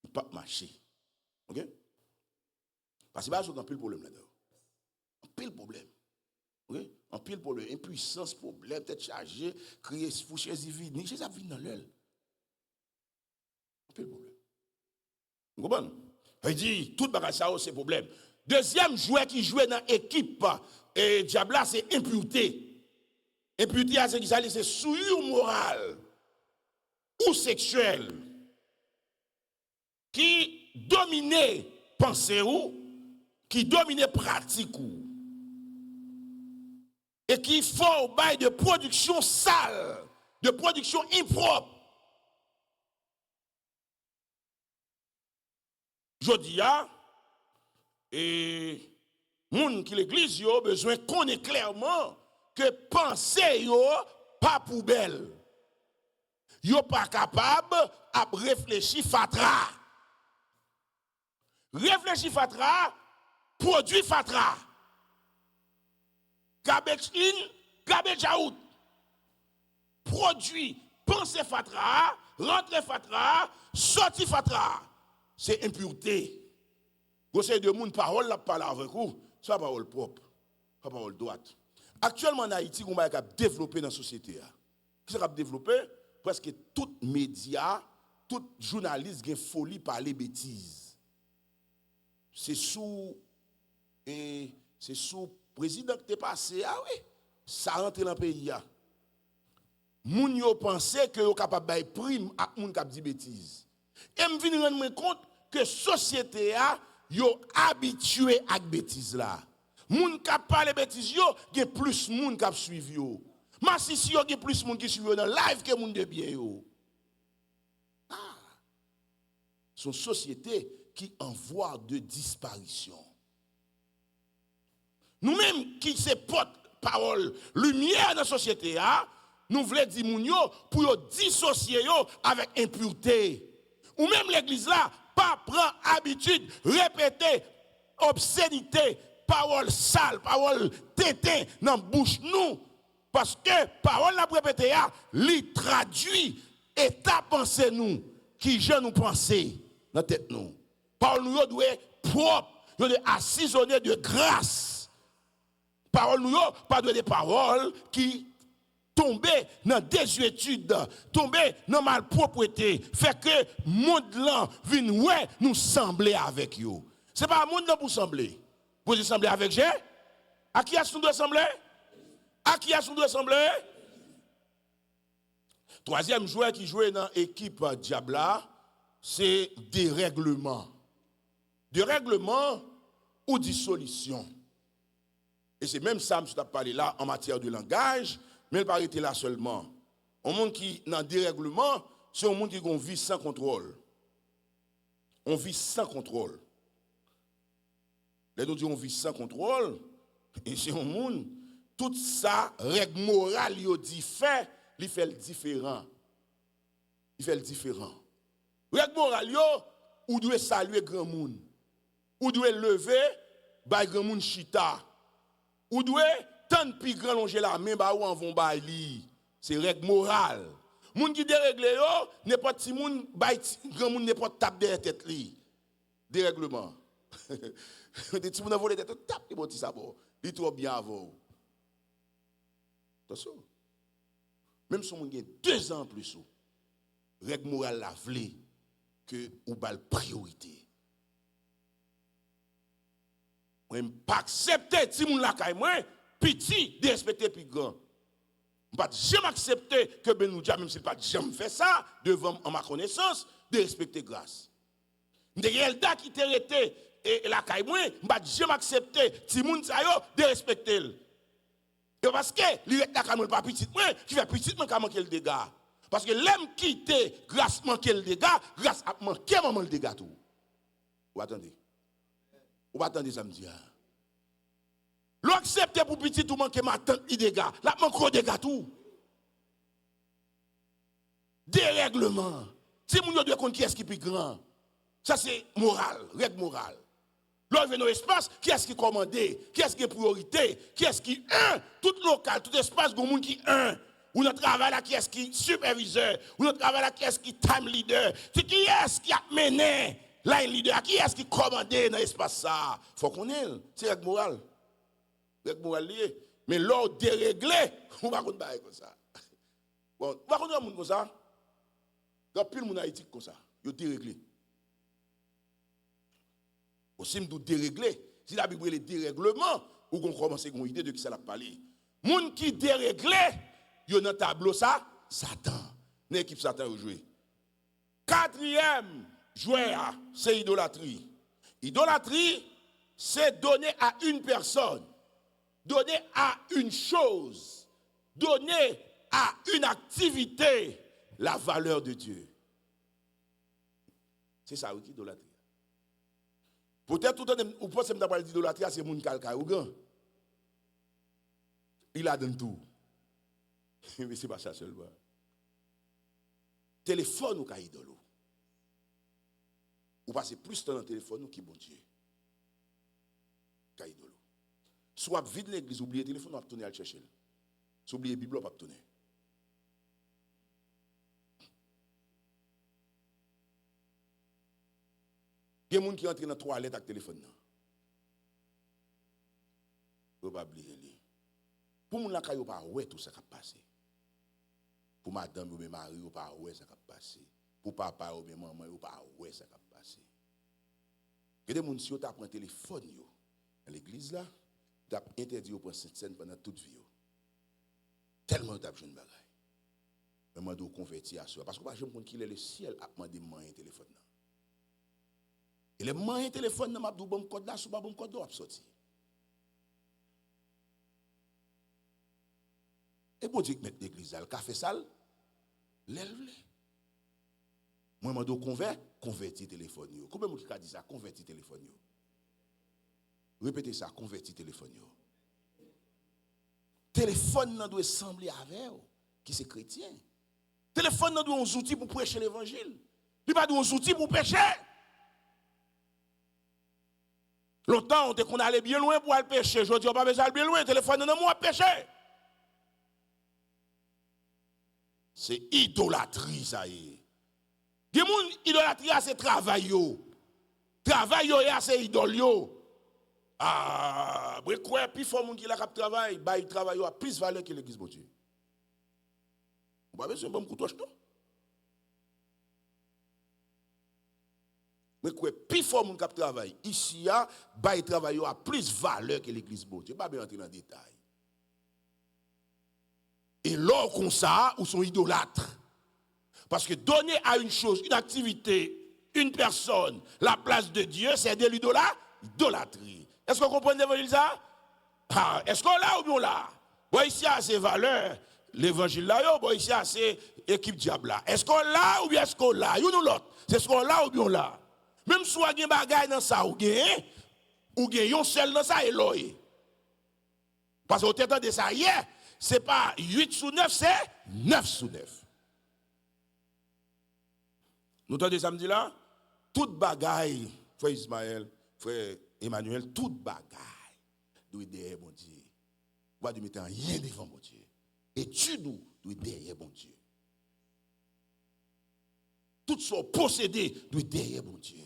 Il ne peut pas marcher. OK? Parce que c'est un pile problème là-dedans. Un pile problème. Oui? Un pile problème. Impuissance, problème, tête chargée, crier, foucher, vini, c'est ça vient dans l'aile. Un pile problème. Vous comprenez? Il dit, tout bagage ça, c'est problème. Deuxième joueur qui jouait dans l'équipe, et Diabla, c'est impureté. Impureté, c'est souillure morale ou sexuelle qui dominait pensée ou qui domine pratique et qui font au bail de production sale, de production impropre. Je dis, et moun qui l'église yo besoin qu'on ait clairement que penser yo pas poubelle. Yo pas capable à réfléchir fatra. Réfléchir fatra, produit fatra. Garbage in, garbage out. Produit, pensée fatra, rentrée fatra, sortie fatra. C'est impureté. Vous savez, de monde parole la parle avec vous, c'est pas parole propre, pas parole droite. Actuellement en Haïti, on a développé dans la société. Qu'est-ce qu'on a développé? Presque tous les médias, tout journaliste qui folie parler bêtises. C'est sous président qui est passé, ah oui, ça rentre dans le pays. Moun yo pensé que yo capable bay prime à moun k'ap di bêtises. Et me vinn rendre compte que société a yo habitué à bêtises là. Moun k'ap parler bêtises yo, gen plus moun k'ap suivi yo. Masisi yo gen plus moun qui suivi yo dans live que moun de bien yo. Son société qui en voie de disparition. Nous-mêmes qui se porte parole lumière dans la société, nous voulons dire moun yo pour yo dissocier yo avec impureté. Ou même l'église là, pas prendre habitude, répéter obscénité, parole sale, parole tétin dans la bouche nous. Parce que parole la répéter, li traduit état pensée nous, qui je nous penser dans tête nous. Parole nous doit propre, doit assaisonner de grâce. Parole nous pas de des paroles qui tombent dans désuétude, tombent dans malpropreté, fait que monde là vient ouais nous sembler avec yo. C'est pas monde là pour sembler. Vous sembler avec Dieu? À qui est-ce qu'on doit sembler? À qui est-ce qu'on doit sembler? Troisième joueur qui jouait dans l'équipe Diabla, c'est dérèglement. Dérèglement ou dissolution. Et c'est même ça que je t'ai parlé là en matière de langage, mais il ne pas été là seulement. Un monde qui, dans le dérèglement, c'est un monde qui a une vie sans contrôle. On vit sans contrôle. Là, nous disons on vit sans contrôle, et c'est un monde, toute ça, règle morale, il dit fait, il fait le différent. Il fait le différent. Règle morale, ou doit saluer grand monde. Ou doit lever, bah grand monde chita. Ou doit tant pi grand longer la main ba ou en vont ba li. C'est règle morale. Moun qui déréglé yo, n'importe si moun bay grand moun n'importe tape derrière tête li. Dérèglement. Des ti moun volé tête tape et bon ti ça bon. Li trop bien avant. Attention. Même si moun gen 2 ans plus ou. Règle morale la vle que ou bal priorité. Moi pas accepter si moun la kay moi petit de respecter plus grand. Je ne vais jamais accepter que Benoudia, même s'il n'a pas jamais fait ça, devant en ma connaissance, de respecter grâce. De Yelda qui t'a été et la caille, je ne vais jamais accepter Timoun Sayo de respecter. Et parce que l'Ireta Kamel pas petit, qui fait petit, qui a manqué le dégât. Parce que l'homme qui était grâce manqué le dégât, grâce a manqué maman le dégât tout. Vous attendez. Vous attendez ça me dit. L'accepter pour petit tout manquer ma tante il dégâts. La manque des dégâts tout. Dérèglement. Si moun yo doit connaître qui est-ce qui est plus grand. Ça c'est moral, règle morale. Là vient dans l'espace, qui est-ce qui commande, qui est-ce qui est priorité, qui est-ce qui tout local, tout espace gon moun qui ou notre travail là qui est-ce qui superviseur, ou notre travail là qui est-ce qui time leader, c'est qui est-ce qui a mené line leader, qui est-ce qui commande dans l'espace ça. Faut qu'on ait, c'est règle morale. Règle morale lié. Mais l'or déréglé, on va pas comme ça. Bon, on va connaître un monde comme ça. Il y a plus de monde haïtique comme ça. Il est déréglé. Aussi, nous déréglé. Si la Bible est dérèglement, ou qu'on commence à avoir une idée de qui ça l'a parlé. Moun qui déréglé, il y a un tableau ça, Satan. L'équipe Satan a joué. 4e joueur, c'est idolâtrie. Idolâtrie, c'est donner à une personne, donner à une chose, donner à une activité la valeur de Dieu. C'est ça, oui, idolâtrie. Peut-être tout le temps, vous pensez que l'idolâtrie, c'est mon calcaire ou grand. Il a dans tout. Mais ce n'est pas ça seulement. Téléphone ou idolo. Vous passez plus de temps dans le téléphone que bon Dieu. Idolo. Soit vide l'église, oubliez le téléphone, on va tourner à le chercher. Si vous oubliez la Bible, on va tourner. Il y a des gens qui entrent dans la toilette avec le téléphone. Vous ne pouvez pas oublier. Pour les gens qui n'ont pas ouais tout ça qui a passé. Pour madame ou mes maris, vous ne pouvez pas ouais ça qui a passé. pour papa ou bien maman ou pas ouais ça va passer. Que des gens si tu prend téléphone yo à l'église là, tu as interdit au prendre cette scène pendant toute vie. Tellement tu as besoin de bagaille. Mais moi, je convertir à soi. Parce que je me dis qu'il est le ciel à demander un téléphone. Et le moyen téléphone, je me dis bon code là, je bon code là, sorti. Et bon Dieu, mettre l'église là, le café sale, l'élève. Moi, je me dis convertir téléphone. Combien de gens qui dit ça, convertir téléphone? Répétez ça, convertir téléphone. Téléphone doit sembler avec vous, qui c'est chrétien. Téléphone doit un outil pour prêcher l'évangile. Il pas un outil pour prêcher. Longtemps, on allait bien loin pour aller pêcher. Je dis, on pas besoin d'aller bien loin. Téléphone non moi pêcher. C'est idolâtrie, ça y est. Il y a des gens idolâtrie, c'est travail. Travail, c'est idole. Ah, mais quoi, puis il faut que les gens qui travaillent, ils travaillent à plus valeur que l'église de Dieu. Vous n'avez pas besoin de me couteau, non? Mais quoi, puis il faut que les gens qui travaillent ici, ils travaillent à plus valeur que l'église de Dieu. Pas bien entrer dans le détail. Et là, comme ça, ils sont idolâtres. Parce que donner à une chose, une activité, une personne, la place de Dieu, c'est de l'idolâtrie. Est-ce qu'on comprend l'évangile ça? Ah, est-ce qu'on l'a ou bien on l'a? Bon, ici, c'est valeur. L'évangile là, bon, ici, c'est équipe diable là. Est-ce qu'on l'a ou bien est-ce qu'on l'a? Ou l'autre? C'est ce qu'on l'a ou bien on l'a? Même si on a un bagage dans ça, ou bien un seul dans ça, et l'œil. Parce qu'au temps de ça, hier, ce n'est pas 8 sur 9, c'est 9 sur 9. Nous entendez samedi là? Toute bagaille, frère Ismaël, frère Emmanuel, toute bagaille doit être derrière mon Dieu. Vous ne mettez rien devant mon Dieu. Et tu nous doit être derrière mon Dieu. Tout son possédé doit être derrière mon Dieu.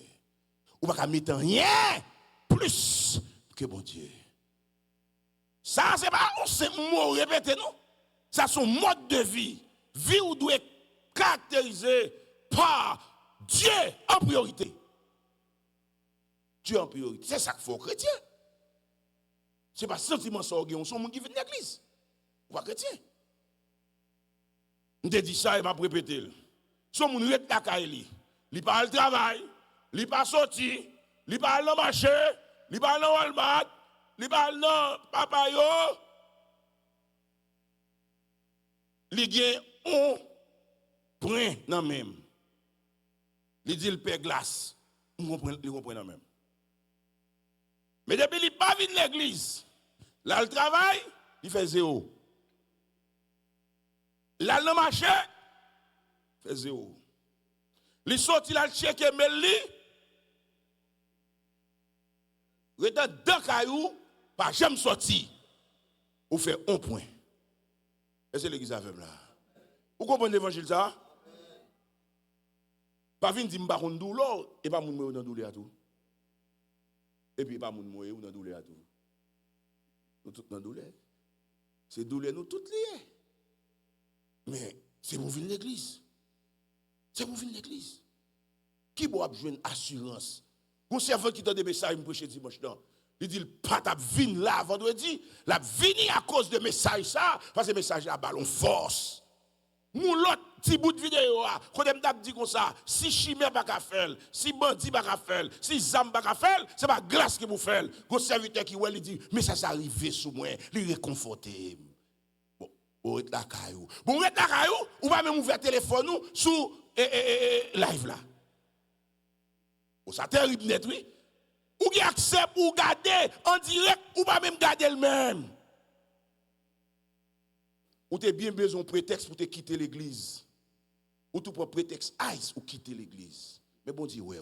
Vous ne mettez rien plus que mon Dieu. Ça, c'est pas un mot répété, non? Ça, c'est un mode de vie. Vie où doit être caractérisée par Dieu en priorité. Dieu en priorité. C'est ça qu'il faut aux chrétiens. Ce n'est pas sentiment sorgué, on sont gens qui viennent de l'église. Ou pas chrétien. On te dit ça et m'a répété. Son moun rete la kaili. Li pa al travail, li pa sorti, li pa al nan marché, li pa al nan Walmart, li pa al nan papa yo. Li gen on prend nan même. Li dit le père glace. On comprend nan même. Mais depuis qu'il pas venu l'église, là le travail, il fait zéro. Là le marché, il fait zéro. Il sorti là le chèque mais lui, il est dans caillou, pas jamais sorti. Ou fait un point. Et c'est l'église avec là. Vous comprenez l'évangile ça? Pas venir dire m'pa konn douleur et pas moun dans douleur à tout. Et puis pas moun moye ou dans douleur à tout. Nous tous dans douleur. C'est douleur nous toutes liées. Mais c'est pour venir l'église. C'est pour venir l'église. Qui doit jouer une assurance? Mon serveur qui donne des messages, il me prêche dimanche. Il dit, pas ta vine là vendredi, la vini à cause de message ça, parce que le message a ballon force. Mon l'autre petit bout de vidéo, quand on dit comme ça, si chimère pas qu'à faire, si bandit pas qu'à faire, si zam pas qu'à faire, c'est pas grâce que vous faites. Mon serviteur qui il dit, mais ça s'est arrivé sous moi, il réconforté. Bon, on est la caillou. Bon, on est la caillou, ou va même ouvrir le téléphone nous sous live là. Oh, ça terrible net, oui. Ou qui accepte ou garder en direct, ou pas même garder le même. Ou tu as bien besoin de prétexte pour te quitter l'église. Ou tu prends prétexte ice ou quitter l'église. Mais bon Dieu, ouais.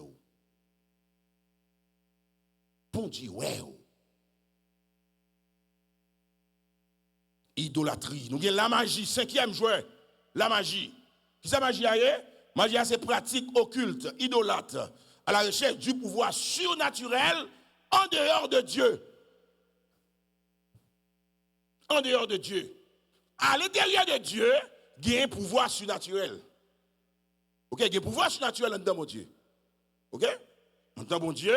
Bon Dieu, ouais. Idolâtrie. Nous avons la magie, 5e joueur. La magie. Qui ça magie ailleurs? Magie c'est pratique occulte, idolâtre, à la recherche du pouvoir surnaturel en dehors de Dieu. En dehors de Dieu. À l'intérieur de Dieu, il y a un pouvoir surnaturel. OK, il y a un pouvoir surnaturel dans mon Dieu. OK? Dans mon Dieu,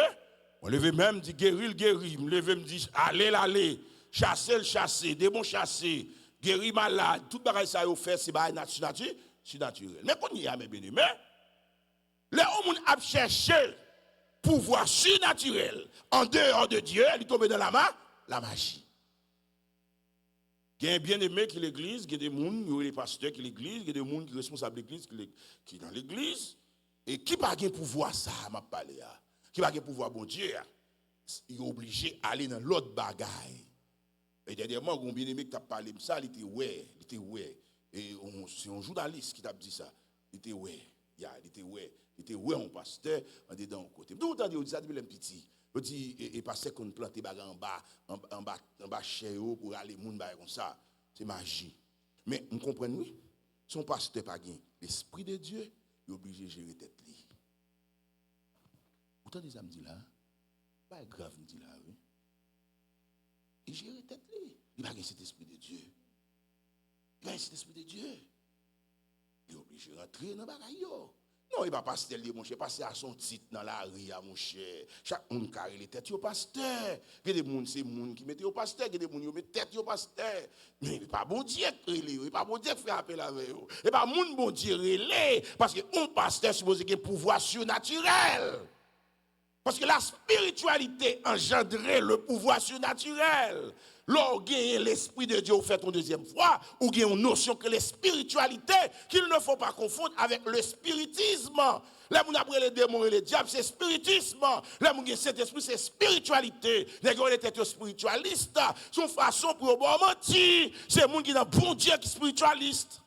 on lève même dit guérir le guérir, me lever me dit aller, chasser le chasser, démon chasser, guérir malade, tout bagage ça yo fait c'est bagage naturel. Mais qu'on y a mes bien-aimés, les hommes a cherché pouvoir surnaturel en dehors de Dieu, il tombe dans la magie. Il y a un bien-aimé qui est l'église, il y a des gens, il y a des pasteurs qui sont l'église, il y a des gens qui sont responsables de l'église, qui sont dans l'église. Et qui n'a pas pouvoir ça, m'a parlé, qui n'a pas pouvoir bon Dieu, il est obligé d'aller dans l'autre bagaille. Et dernièrement, un bien-aimé qui t'a parlé de ça, il était ouais. Et c'est un journaliste qui t'a dit ça. Il était ouais. Il était ouais, on pasteur, on est dans le côté. Tout le temps, il dit ça depuis un petit. Il dit, et pasteur qu'on plante des bagages en bas chez eux pour aller moun comme ça. C'est magie. Mais on comprend, oui, son pasteur pas gain l'esprit de Dieu, il est obligé de gérer tête li. Pourtant, des amis disent là, pas grave, me dit là, oui. Il gère tête li. Il n'a pas cet esprit de Dieu. Il a cet esprit de Dieu. Il est obligé de rentrer dans le bagaille. Non, il va pas passer mon cher, passer à son titre dans la rue, mon cher. Chaque monde carré les têtes, au pasteur. Il y a des gens, c'est gens qui mettent au pasteur, il y a des gens qui mettent tête au pasteur. Mais il n'est pas bon Dieu qui il n'est pas bon Dieu qui fait appel avec eux. Il n'est pas bon Dieu relé, parce que un pasteur suppose qu'il y ait un pouvoir surnaturel. Parce que la spiritualité engendrait le pouvoir surnaturel. Lorsque l'Esprit de Dieu fait une deuxième fois, ou qu'il y a une notion que les spiritualités, qu'il ne faut pas confondre avec le spiritisme. Là, on a les démons et les diables, c'est spiritisme. Là, on a cet esprit, c'est spiritualité. Les gens étaient spiritualistes. Son façon pour mentir, c'est les gens qui ont un bon Dieu qui est spiritualiste.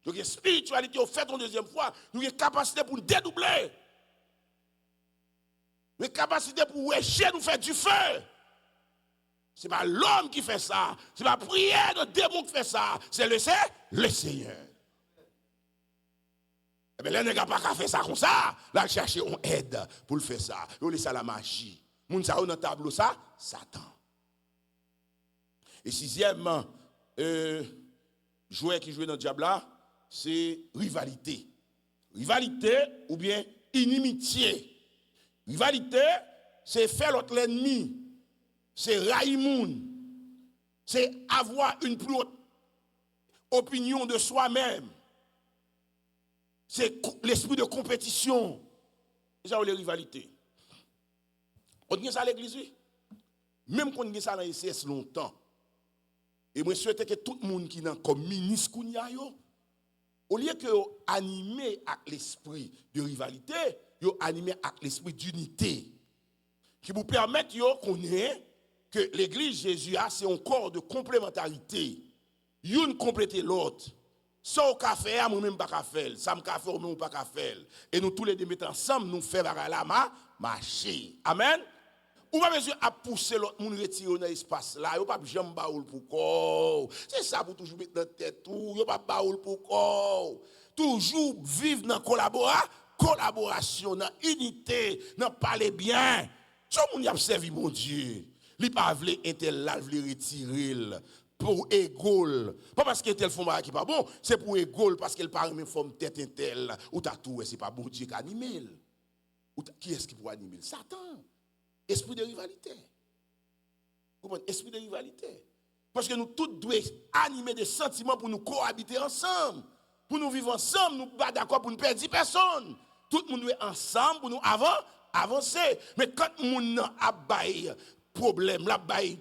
Donc, la spiritualité, on fait une deuxième fois, nous avons une capacité pour nous dédoubler. Une capacité pour wesh nous faire du feu. Ce n'est pas l'homme qui fait ça. Ce n'est pas la prière de démon qui fait ça. C'est le Seigneur. Eh bien, les gens n'ont pas fait ça comme ça. Là, ils cherchent une aide pour le faire ça. Ils laissent ça la magie. Moun sa ou dans le tableau ça, Satan. Et sixièmement, joueur qui joue dans le diable là, c'est rivalité. Rivalité ou bien inimitié. Rivalité, c'est faire l'autre l'ennemi. C'est raïmoun. C'est avoir une plus haute opinion de soi-même. C'est l'esprit de compétition. C'est ça les rivalités. On dit ça à l'église, oui. Même qu'on dit ça dans les ICS longtemps. Et moi, je souhaite que tout le monde qui est comme ministre, au lieu que animé avec l'esprit de rivalité, yo animé avec l'esprit d'unité. Qui vous permettent de connaître que l'église Jésus a, c'est un corps de complémentarité. Une complète l'autre. Ça, on fait, moi-même, pas faire. Ça, me fait, moi-même, pas faire. Et nous tous les deux mettons ensemble, nous faisons la marcher. Amen. Ou pas besoin de pousser l'autre monde retirer dans l'espace là. Yo pas jamais baoul pour corps. C'est ça pour toujours mettre dans tête tout. Yo pas baoul pour corps. Toujours vivre dans collaboration, dans unité, dans parler bien. Tout le monde a servi mon Dieu. Li pas vle intel la vle retirer pour égol. Pas parce que tel font qui pas bon, c'est pour égol parce qu'elle parle même forme tête intel ou ta tout c'est pas bon Dieu qui anime. Ou qui est-ce qui peut animer? Satan. Esprit de rivalité. Vous comprenez? Esprit de rivalité. Parce que nous tous devons animer des sentiments pour nous cohabiter ensemble. Pour nous vivre ensemble, nous pas d'accord pour ne perdre personne. Tout le monde doit ensemble pour nous avancer. Mais quand nous avons problème, la baille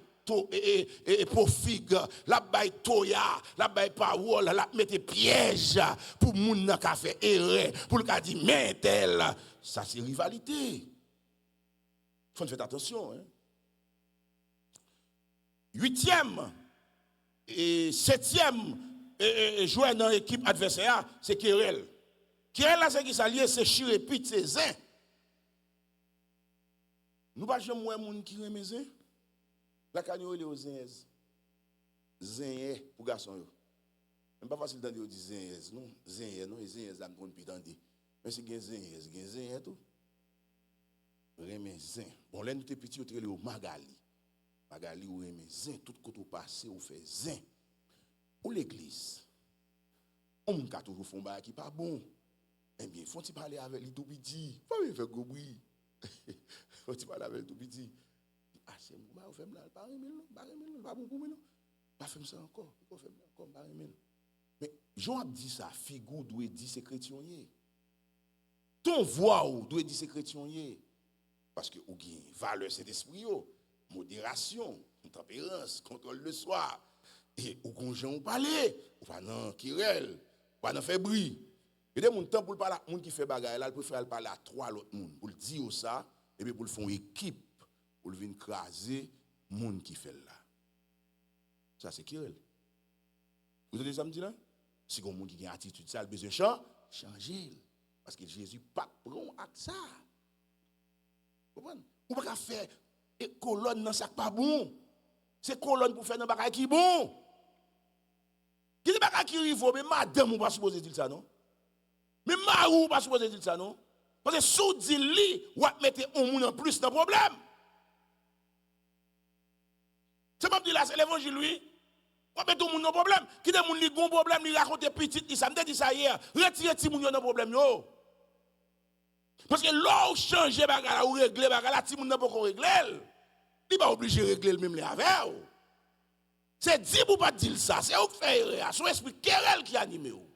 profig, la baille toya, la baille parole, la mette piège pour moun nan ka fait erreur, pour le ka di mais tel, ça c'est rivalité. Faut faire attention. Hein? 8e et 7e joueur dans l'équipe adversaire, c'est Querelle. Querelle là, c'est qui s'allie, c'est chirépite, c'est zin. Nous pas jamais voir moun qui remet zin. La canyon est aux zin. Zin pour garçon yo. Même pas facile d'entendre dire zin non, zin non, zin ça me plus d'entendre. Mais c'est zin tout. Remet zin. Bon là nous t'es petit, on te le Magali. Magali ou remet zin, tout côté passé ou fait zin. Ou l'église. On a toujours fait un bail qui pas bon. Eh bien, faut-il parler avec lui tout petit? Faut-il faire gros bruit? Faut-il parler avec lui tout petit? Ah, c'est moi, on fait là, pas bon pour moi, non? Pas faire ça encore, on fait encore, pas mais Jean a dit ça, figure doit dire c'est chrétien. Ton voix doit dire c'est chrétien. Parce que ou gain valeur cet esprit, modération, tempérance, contrôle le soir. Et ou qu'on gens parler, ou pas non querelle, pas non faire bruit. Et des monde temps pour parler monde qui fait bagaille là, il préfère parler à trois l'autre monde pour dire ça et puis pour le faire équipe pour venir craser monde qui fait là. Ça c'est querelle. Vous entendez ça me dit là? Si on monde qui a une attitude ça, il besoin changer parce que Jésus pas prend à ça. Vous comprenez? Ou pas faire colonne dans ça pas bon. C'est colonne pour faire dans bagaille qui bon. Qui dit bagaille qui rive mais madame ou pas supposé dire ça non? Mais marou pas supposé dire ça non? Parce que sous dit li ou mettre un monde en plus dans problème. C'est pas dire là c'est l'évangile lui. On met tout le monde dans problème. Qui des monde li gon problème, li raconte petit, il ça me dit ça hier. Retirez ti moun dans problème yo. Parce que là où changer bagala ou régler bagala, ti moun nan pas régler. Il pas obligé de régler le même les avec. C'est dit pour pas dire ça, c'est ou faire son esprit querelle qui anime ou.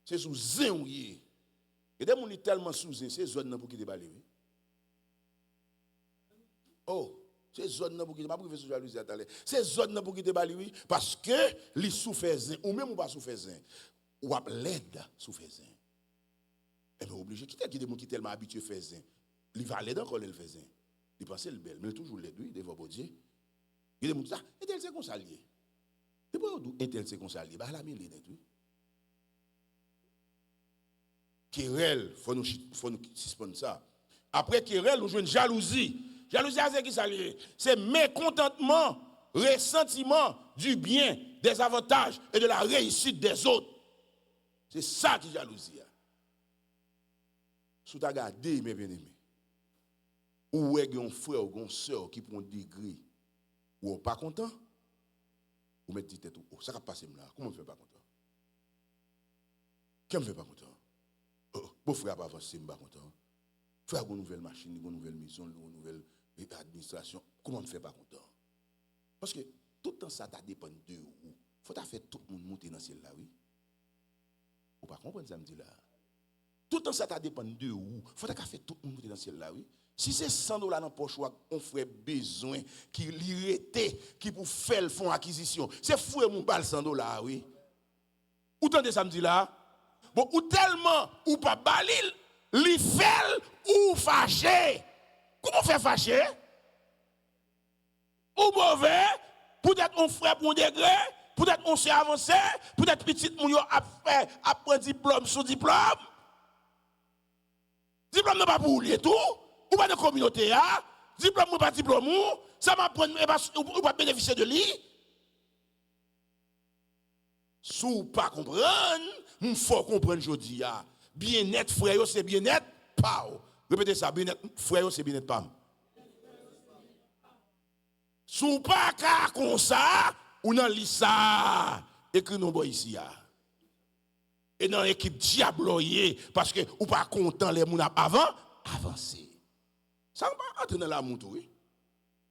C'est sous zin ou yé. Et des moun li tellement sous zin, c'est zone nan pour qui déballer. Oh, c'est zone nan pour qui pas privé sur jalousie attendez. C'est zone nan pour qui déballer oui parce que li souffert zin ou même ou pas souffert zin. Ou a l'aide souffert zin. Et bien obligé qui des gens qui tellement habitué faire zin. Il va l'aide encore le faire zin. Il pense le bel mais toujours l'aide oui devant bon Dieu. Il des gens ça et tel c'est comme ça lié. C'est pas d'où et tel c'est comme ça lié. Bah la mille net oui. Querelle, faut nous suspendre ça. Après querelle, nous jouons une jalousie. Jalousie, c'est qui ça lié? C'est mécontentement, ressentiment du bien, des avantages et de la réussite des autres. C'est ça qui est jalousie. Si tu as regardé, mes bien-aimés, ou est un frère ou une soeur qui prend un degré, ou pas content, ou met dit tête, ça va passer là. Comment on ne fait pas content? Qui ne fait pas content? Beau frère pas avancer, je ne suis pas content. Frère, une nouvelle machine, une nouvelle maison, une nouvelle administration, comment on ne fait pas content? Parce que tout le temps, ça dépend de vous. Il faut faire tout le monde monter dans celle-là, oui. Vous ne pas comprendre ça, me dit là. Tout le temps, ça dépend de vous. Il faut faire tout le monde monter dans celle-là, oui. Si c'est $100 dans la poche, on ferait besoin qui l'irrité, qui pour faire le fonds acquisition. C'est fou mon balle $100, oui. Ou t'entendez ça, me dit là? Bon, ou tellement, ou pas balil, li fait ou fâché. Comment faire fâché? Ou mauvais, peut-être on frère pour un degré, peut-être on s'est avancé, peut-être petit moun yo a fait après diplôme sous diplôme. Diplôme n'est pas pour lui tout, ou pas de communauté, diplôme ou pas diplôme, ça m'a prendre ou pas bénéficier de lui. Sous pas comprendre, il faut comprendre aujourd'hui. Bien-être, frère, c'est bien-être, pas. Répétez ça, bien-être, frère, c'est bien-être, pas. Sous pas qu'à comme ça, ou dans l'issa, écrit nos boys ici. Et dans l'équipe diabloyée, parce que ou pas content les gens avant, avancer. Ça ne va pas entrer dans l'amour, oui.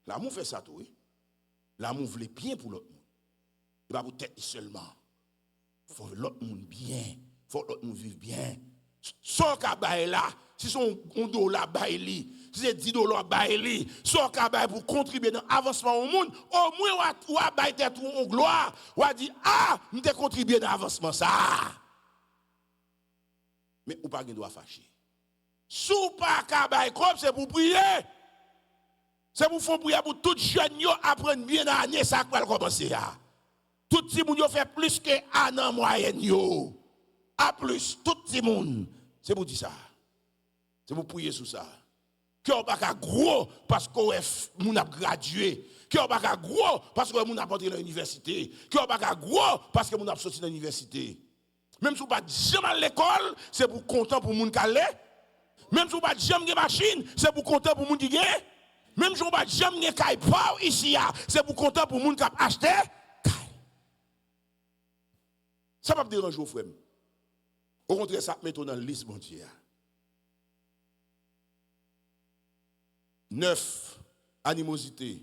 L'amour fait ça, oui. L'amour veut bien pour l'autre monde. Il va pour tête seulement. Il faut que l'autre monde bien. Il faut que l'autre monde vive bien. Son cabay là, si son $1 baili, si c'est $10 baili, son cabay pour contribuer dans l'avancement au monde, au moins ou à bailler tête en gloire, ou à dire ah, nous t'ai contribué dans l'avancement ça. Mais ou pas doit fâcher. Sous pas cabay comme c'est pour prier. C'est pour faire prier pour tout jeune yo apprendre bien dans l'année ça va commencer là. Tout le monde fait plus que un an moyenne yo. A plus, tout le monde. C'est pour dire ça. C'est pour prier sur ça. Que on pas gros parce qu'on a gradué. Que on pas gros parce qu'on a porté à l'université. Que on pas gros parce qu'on a sorti de l'université. Même si on pas jamais à l'école, c'est pour content pour moun calé. Même si on pas jamais de machine, c'est pour content pour moun qui gagne. Même si on pas jamais de caille ici, c'est pour content pour moun qui a acheté. Ça va me déranger, frère. Au contraire, ça met dans la liste, bon Dieu. 9, animosité,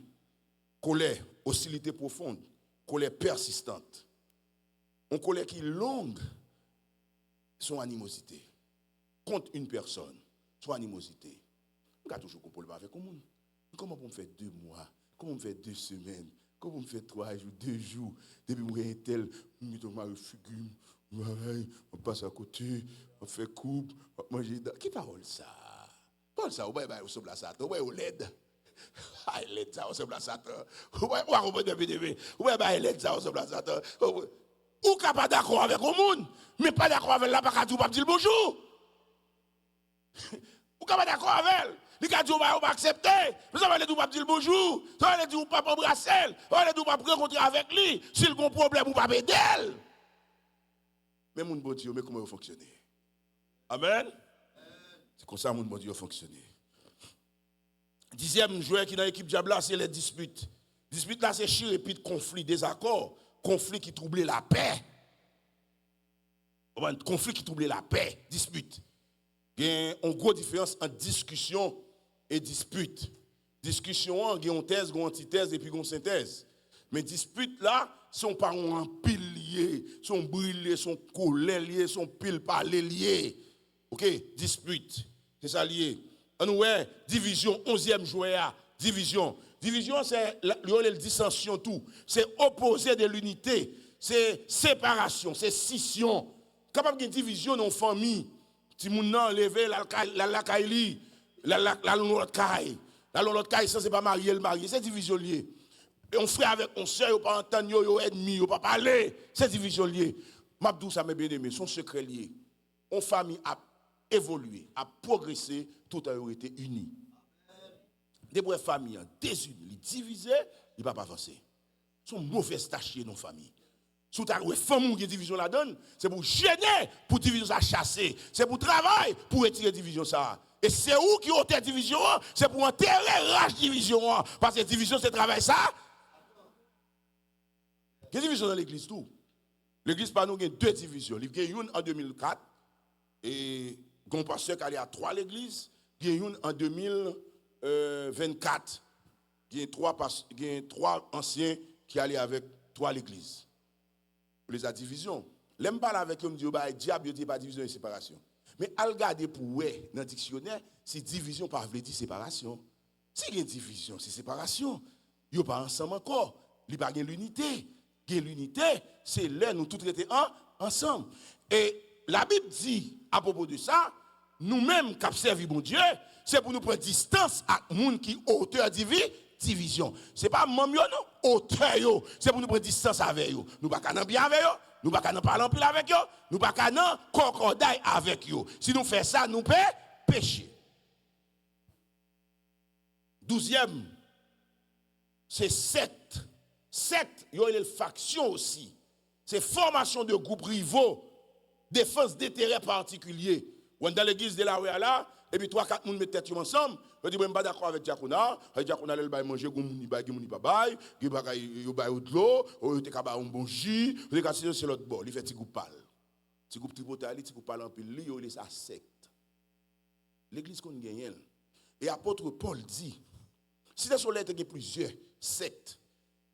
colère, hostilité profonde, colère persistante. Une colère qui est longue, son animosité. Contre une personne, son animosité. On a toujours un problème avec le monde. Comment on fait 2 mois? Comment on fait 2 semaines? Comment on fait 3 jours, 2 jours? Depuis que je tel, je suis on passe à côté, on fait coupe, on mange. Qui parle ça? Parle ça, on va ressemble à Satan, on va l'aide. Ah, l'aide ça, on ressemble à Satan. On va l'aide ça, on ressemble à Satan. Ou pas d'accord avec le monde, mais pas d'accord avec la pas dire le bonjour. Ou pas d'accord avec elle. Les gars disent on va accepter. Nous allons dire pas dire bonjour. Nous allons dire pas embrasser. Nous allons dire pas rencontrer avec lui. S'il a un problème ou pas aider elle. Mais mon bon Dieu, mais comment vous fonctionnez? Amen. C'est comme ça mon bon Dieu fonctionne. 10e joueur qui dans l'équipe diable c'est les disputes. Disputes là c'est chire et puis conflit, désaccord, conflit qui trouble la paix. Conflit qui trouble la paix, dispute. Il y a une grosse différence entre discussion et dispute. Discussion, il y a une thèse, une antithèse et puis une synthèse. Mais dispute là, sont pas un pilier, sont brûlés, sont collés liés, sont pile parler liés. OK, dispute. C'est ça lié. Nous division 11e joueur, division. Division c'est la dissension tout. C'est opposé de l'unité, c'est séparation, c'est scission. Capable de division dans famille. Si moun nan levé la kaili, la l'autre caille. La l'autre caille ça c'est pas marié le marié, c'est division lié. Et on frère avec on sœur, yo pas entendre yo ennemi, yo pas parler, c'est division lié. M'abdou ça mes bien-aimés, son secret lié. On famille a évolué, a progressé, tout a été uni. Des pour famille désunie, divisé, il va pas avancer. Son mauvais tachier dans famille. Sous ta femme qui division la donne, c'est pour gêner, pour division ça chasser, c'est pour travailler, pour retirer division ça. Et c'est où qui ont été division, c'est pour enterrer rage division parce que division c'est travail ça. Il y a division dans l'église tout. L'église par nous il y a 2 divisions, il y a une en 2004 et un pasteur qui allait à 3 l'église, il y a une en 2024. Il y a 3 anciens qui allaient avec 3 l'église. Les a division. L'aime pas avec eux, me dit, bah, diable, il dit pas division et séparation. Mais al regarder pour ouais, dans le dictionnaire, si division pas veut dire séparation. Si il y a division, c'est séparation. Il n'y a pas ensemble encore. Il n'y a pas l'unité. L'unité, c'est là, nous tous traiter ensemble. Et la Bible dit, à propos de ça, nous-mêmes qui servi mon Dieu, c'est pour nous prendre distance à monde qui auteur division. Ce n'est pas même non, auteur yo, c'est pour nous prendre distance avec eux. Nous ne pouvons pas bien avec eux, nous ne pouvons pas parler en pile avec eux, nous ne pouvons pas concorder avec eux. Si nous faisons ça, nous pouvons pécher. 12e, c'est secte. Secte, il y a une faction aussi. C'est formation de groupes rivaux, défense d'intérêts particuliers. Dans l'église de la rue là, et puis 3-4 personnes mettent tête ensemble, je dis, je ne suis pas d'accord avec Diakona, Diakona il va manger, il va bailler, il va bailler de l'eau, il va un bon jus, il va c'est l'autre bord, il fait petit groupe pâle. Petit groupe tripotal, petit groupe pâle en pile, il est sa secte. L'église qu'on gagne. Et apôtre Paul dit, si dans son lettre il y a plusieurs sectes,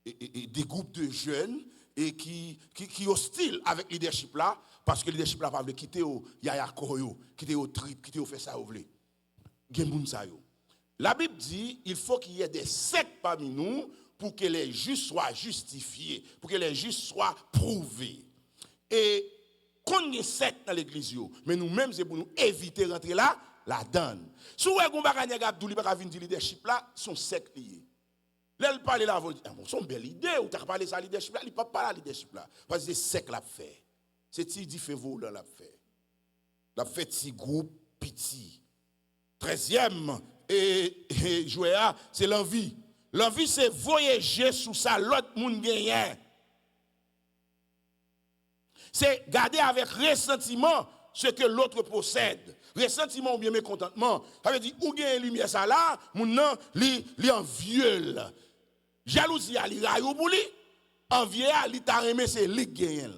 et des groupes de jeunes et qui hostiles avec le leadership là parce que le leadership là pas veut quitter au yaya koyo quitter au trip quitter au faire ça ou vle gen ça yo. La Bible dit il faut qu'il y ait des sectes parmi nous pour que les justes soient justifiés, pour que les justes soient prouvés. Et qu'on y ait secte dans l'église yo, mais nous-mêmes c'est pour nous éviter rentrer là la donne. Si vous avez un bagage Abdou li pas venir du leadership là, son secte lié. Là, parle là, c'est une belle idée, ou tu as parlé de ça leadership là, il ne peut pas parler de leadership là. Parce que c'est sec l'a fait. C'est petit fait volant l'a fait. L'a fait petit groupe, petit. 13e, et jouer, c'est l'envie. L'envie, c'est voyager sous ça, l'autre monde gagne. C'est garder avec ressentiment ce que l'autre possède. Ressentiment ou bien mécontentement. Ça veut dire, ou gagne lumière ça là, mon nom, li envieux. Jalousie, li rayou pour lui. Envieux, li ta remé, c'est li gagne.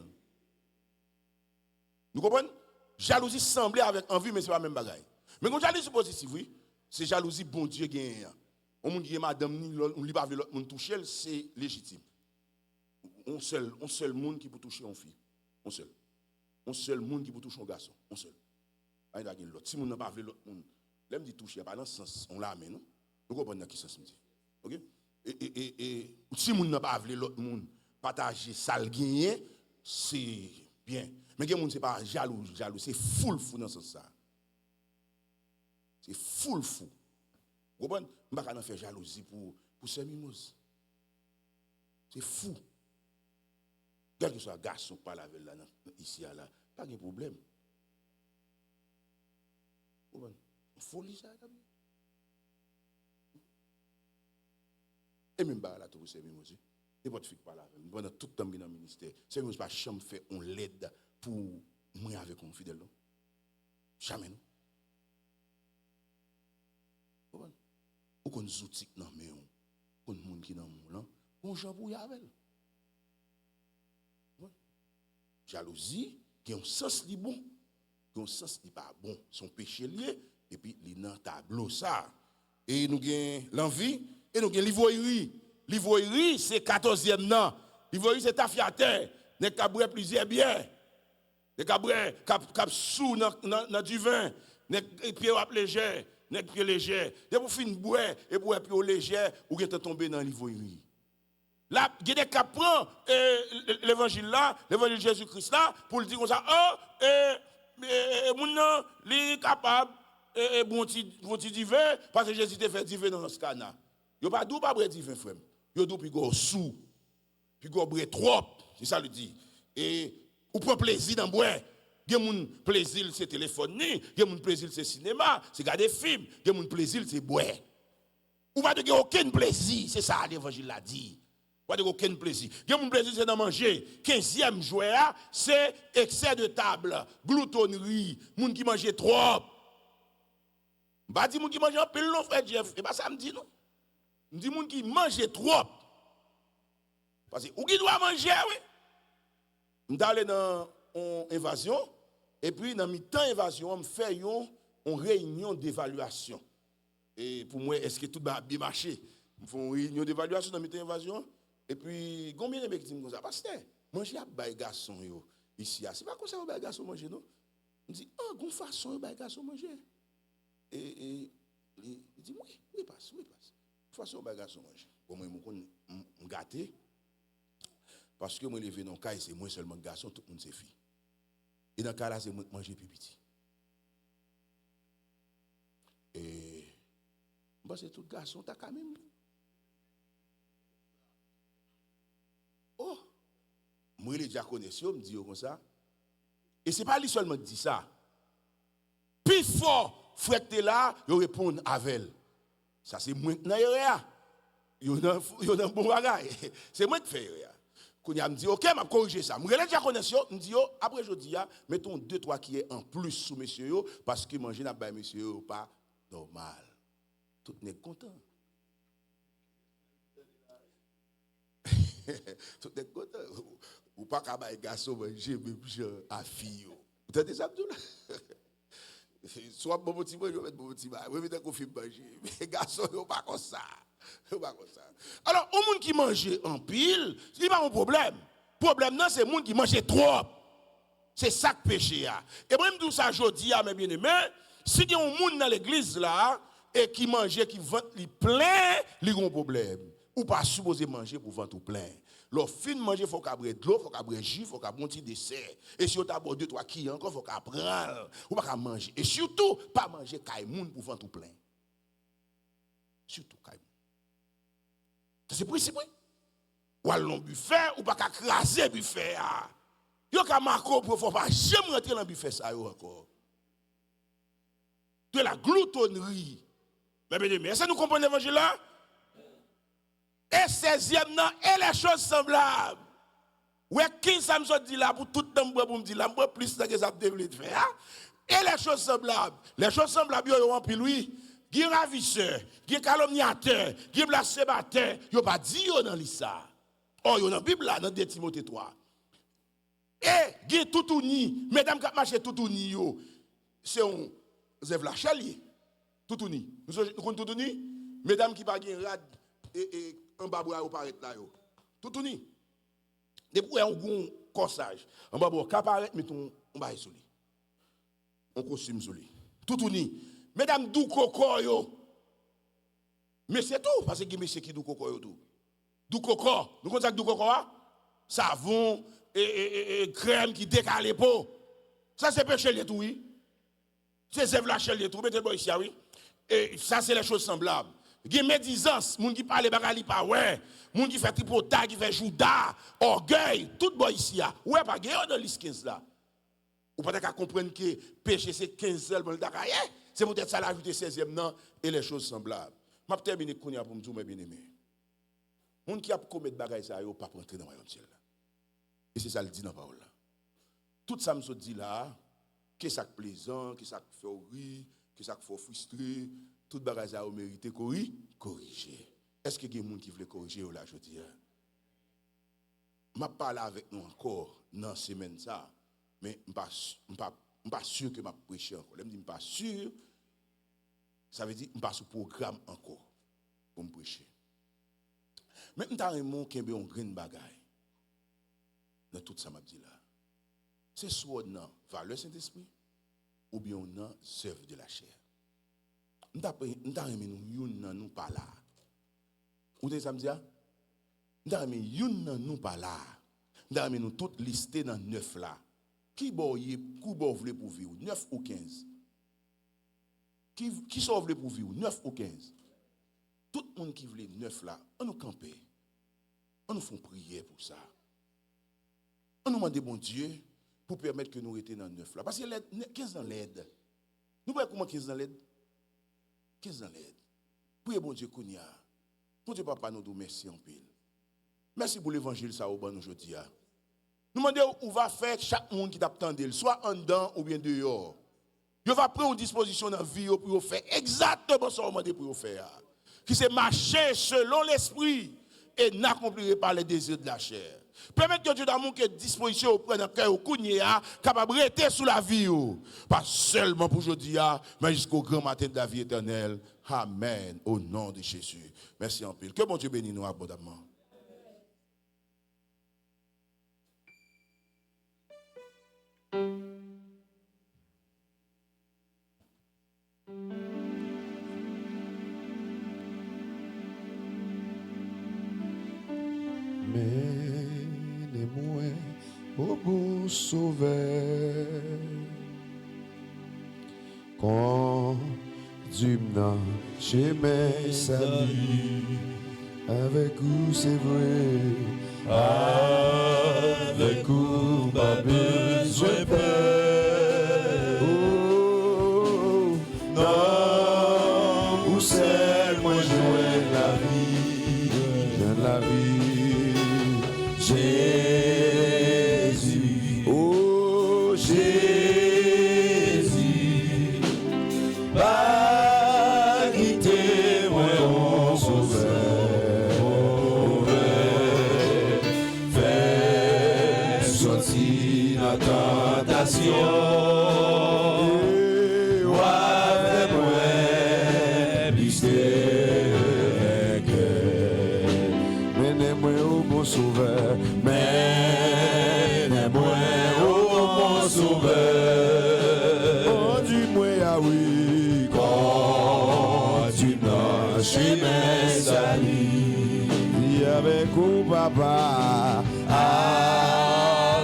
Nous comprenons? jalousie semblait avec envie, mais ce n'est pas la même bagaille. Mais quand jalousie positive, oui, c'est jalousie bon Dieu gagne. On dit madame, on ne lui pas l'autre monde toucher, c'est légitime. On seul monde qui peut toucher une fille. On seul monde qui peut toucher un garçon. On seul. Pas l'autre. Si on n'a pas l'autre monde, l'aime dit toucher, pas dans ce sens, on l'a amené, non? Vous comprenez dans quel sens me dit? OK? Et si on n'a pas l'autre monde, partager ça le gagner, c'est bien. Mais les gens c'est pas jaloux, c'est fou dans ce sens. C'est fou. Vous comprenez? On ne peut pas faire jalousie pour ces mimoses. C'est fou. Quel que soit un garçon qui parle avec là, ici, là, pas de problème. Vous comprenez? Il faut lire ça. Et même là, tout ces mimoses. Et votre fille parle avec moi. Pendant tout le temps dans le ministère, ces mimoses pas jamais fait on l'aide pour moi avec un fidèle. Jamais, non? Vous comprenez? Ou qu'on zoutique dans mais on monde qui dans mon on jambouille avec. Jalousie qui a un sens li bon, qui a un sens li pas bon, son péché lié et puis li dans tableau ça. Et nous gain l'envie et nous gain l'ivoirie. L'ivoirie c'est 14e nan. L'ivoirie c'est tafiateur, n'est cabré plusieurs biens. N'est cabré cap sous dans du vin, n'est pied léger. N'est pied léger. De pour fin boire et boire pied léger ou qui est tombé dans l'ivoirie. Là, il y a des cas prend l'évangile là, l'évangile de Jésus-Christ là pour le dire comme ça, mon il est capable et bon ti divin parce que Jésus te fait divin dans ce cas-là. Yo pas dou pas bre divin frère. Yo dou puis go sous. Puis go bre trop, c'est ça le dit. Et ou prend plaisir dans boire. Il y a mon plaisir, c'est téléphoner. Il y a mon plaisir, c'est cinéma. C'est regarder film. Il y a mon plaisir, c'est boire. Ou pas de aucun plaisir. C'est ça l'évangile l'a dit. Pas de aucun plaisir. Il y a mon plaisir, c'est de manger. 15e jouet, c'est excès de table. Gloutonnerie. Moun qui mange trop. Pas dit moun qui mange un peu long, frère Jeff. Et pas ça me dit, non. Me dit moun qui mange trop. Parce que ou qui doit manger, oui. M'd'aller dans une invasion. Et puis, dans le temps d'évasion, on fait une réunion d'évaluation. Et pour moi, est-ce que tout va bien marcher? On fait une réunion d'évaluation dans le temps d'évasion. Et puis, combien de mecs disent comme ça? Parce que, manger à bail garçon ici. C'est pas comme ça, bail garçon manger, non? On dit, ah, une façon, bail garçon manger. Et il dit, oui, passe. Une façon, bail garçon manger. Pour moi, je me gâté. Parce que moi, je levé dans le cas, c'est moi seulement garçon, tout le monde c'est fille. Et dans ce cas-là, c'est manger plus petit. Et moi, c'est tout garçon, t'as quand même. Oh, moi, les diaconessios me disent comme ça. Et ce n'est pas lui seulement qui dit ça. Plus fort, frère, t'es là, il répond avec elle. Ça, c'est moi qui n'ai rien. Il y a un bon bagage. C'est moi qui fais rien. Quand il me dit, ok, je vais corriger ça. Je vais déjà connaître, je me dis, après je dis, mettons 2-3 qui est en plus sous messieurs, parce que manger n'a pas messieurs, pas normal. Tout n'est content. Tout n'est content. Ou pas qu'à un garçon manger, même à fille. Vous entendez ça, Abdoula? Soit bon petit moi, je vais mettre bon petit moi. Je vais mettre qu'on fait manger. Mais les garçons, ils ne sont pas comme ça. Alors, au monde qui mange en pile, il n'y a pas de problème. Le problème, c'est le monde qui mange trop. C'est ça que péché. Et moi, je dis ça aujourd'hui, mes bien-aimés, si il y a un monde dans l'église là, et qui mange, qui vend, il plein, il y a un problème. Ou pas supposé manger pour vendre tout plein. Le fin de manger, il faut qu'il y ait de l'eau, il faut qu'il y ait de jus, il faut qu'il y ait un petit dessert. Et si on a 2-3 qui encore, il faut qu'il y ait prendre. Ou pas manger. Et surtout, pas manger caïmoun pour vendre tout plein. Surtout caïmoun. C'est principe, oui. Ou aller dans le buffet, ou pas craser le buffet. Yo ka marco pour faut pas jamais rentrer dans le buffet ça encore. De la gloutonnerie. Mais bien, est-ce que nous comprenons l'évangile là? Et 16e nan, et les choses semblables. Ouais, qui ça me dit là pour tout le temps pour me dire là, plus que ça devrait de faire. Et les choses semblables. Les choses semblables, yo en pile oui. Qui ravisseur, qui calomniateur, qui blasphémateur, yo pas dit yo dans l'issa. Oh, yo dans Bible là dans 2 Timothée 3. Et, toutouni, mesdames qui marchent toutouni, c'est un Zève la chalier. Toutouni. Nous connaissons toutouni? Mesdames qui parlent rad et un babouya ou paraît là. Toutouni. Depuis un bon corsage. Un babouya qui apparaît, mettons un bail sur lui. On costume sur lui. Toutouni. Mesdames dou coco yo. Mais c'est tout, parce que monsieur qui dou coco yo tout. Dou coco. Nous connaissons dou coco? Savon et crème qui décale les peaux. Ça c'est péché les tout, oui. C'est Zève la chelle les tout. Mettez-moi ici, oui. Et ça c'est les choses semblables. Il y a médisance, moun qui parle bagali pas ouais, moun qui fait tripota, qui fait jouda, orgueil, tout bon ici. Ouais, pas gagne dans liste 15 là. Ou peut-être comprendre que péché c'est 15 seul pour le Dakar. C'est peut-être ça l'ajouter 16e non et les choses semblables. M'a terminé kounya pour me dire mes bien-aimés. Moun qui a commettre bagaille ça yo pas rentrer dans le royaume ciel. Et c'est ça le dit dans la parole là. Tout ça me dit là, que ça plaisant, que ça fait rire, que ça fait frustrer, tout bagaille ça mérité corriger. Est-ce que y a des gens qui veulent corriger là je dis? M'a parlé avec nous encore dans semaine ça, mais pas sûr que m'a prêcher encore. Je me dis pas sûr. Ça veut dire que je ne suis pas sur le programme encore pour me prêcher. Mais je suis un grand bagaille dans tout ça, je dis là. C'est soit dans valeur Saint-Esprit ou bien dans œuvre de la chair. Je nous pas là. Vous avez ça me dire? Nous pas là. Nous toutes listés dans 9 là. Qui voulez pour vivre? 9 ou 15? Qui sauve pour vivre? 9 ou 15? Tout le monde qui veut 9 là, on nous camper. On nous fait prier pour ça. On nous demande bon Dieu pour permettre que nous restions dans 9 là. Parce que 15 dans l'aide. Nous voyons comment 15 dans l'aide? 15 dans l'aide. Priez bon Dieu qu'on y a. Bon Dieu papa nous dit merci en pile. Merci pour l'évangile ça au bon aujourd'hui. Nous demandons où va faire chaque monde qui t'attend, soit en dedans ou bien dehors. Je vais prendre une disposition dans la vie pour faire exactement ce qu'on demande pour faire. Qui c'est marcher selon l'esprit et n'accomplir pas les désirs de la chair. Permettez que Dieu d'amour que disposition au prendre cœur au kounya capable de rester sous la vie. Pas seulement pour aujourd'hui, mais jusqu'au grand matin de la vie éternelle. Amen. Au nom de Jésus. Merci en pile. Que bon Dieu bénisse nous abondamment. Menez-moi au bon sauveur, conduis-moi chez mes saluts, avec vous c'est vrai, avec vous pas besoin peur. Oh, non, vous seul moi jouer la vie, la vie. Jésus, oh Jésus, pas quitter moi mon sauveur, fais sortir la tentation. Sauveur, mène-moi au mon sauveur, conduis-moi à oui, conduis-moi chez mes amis, avec vous papa,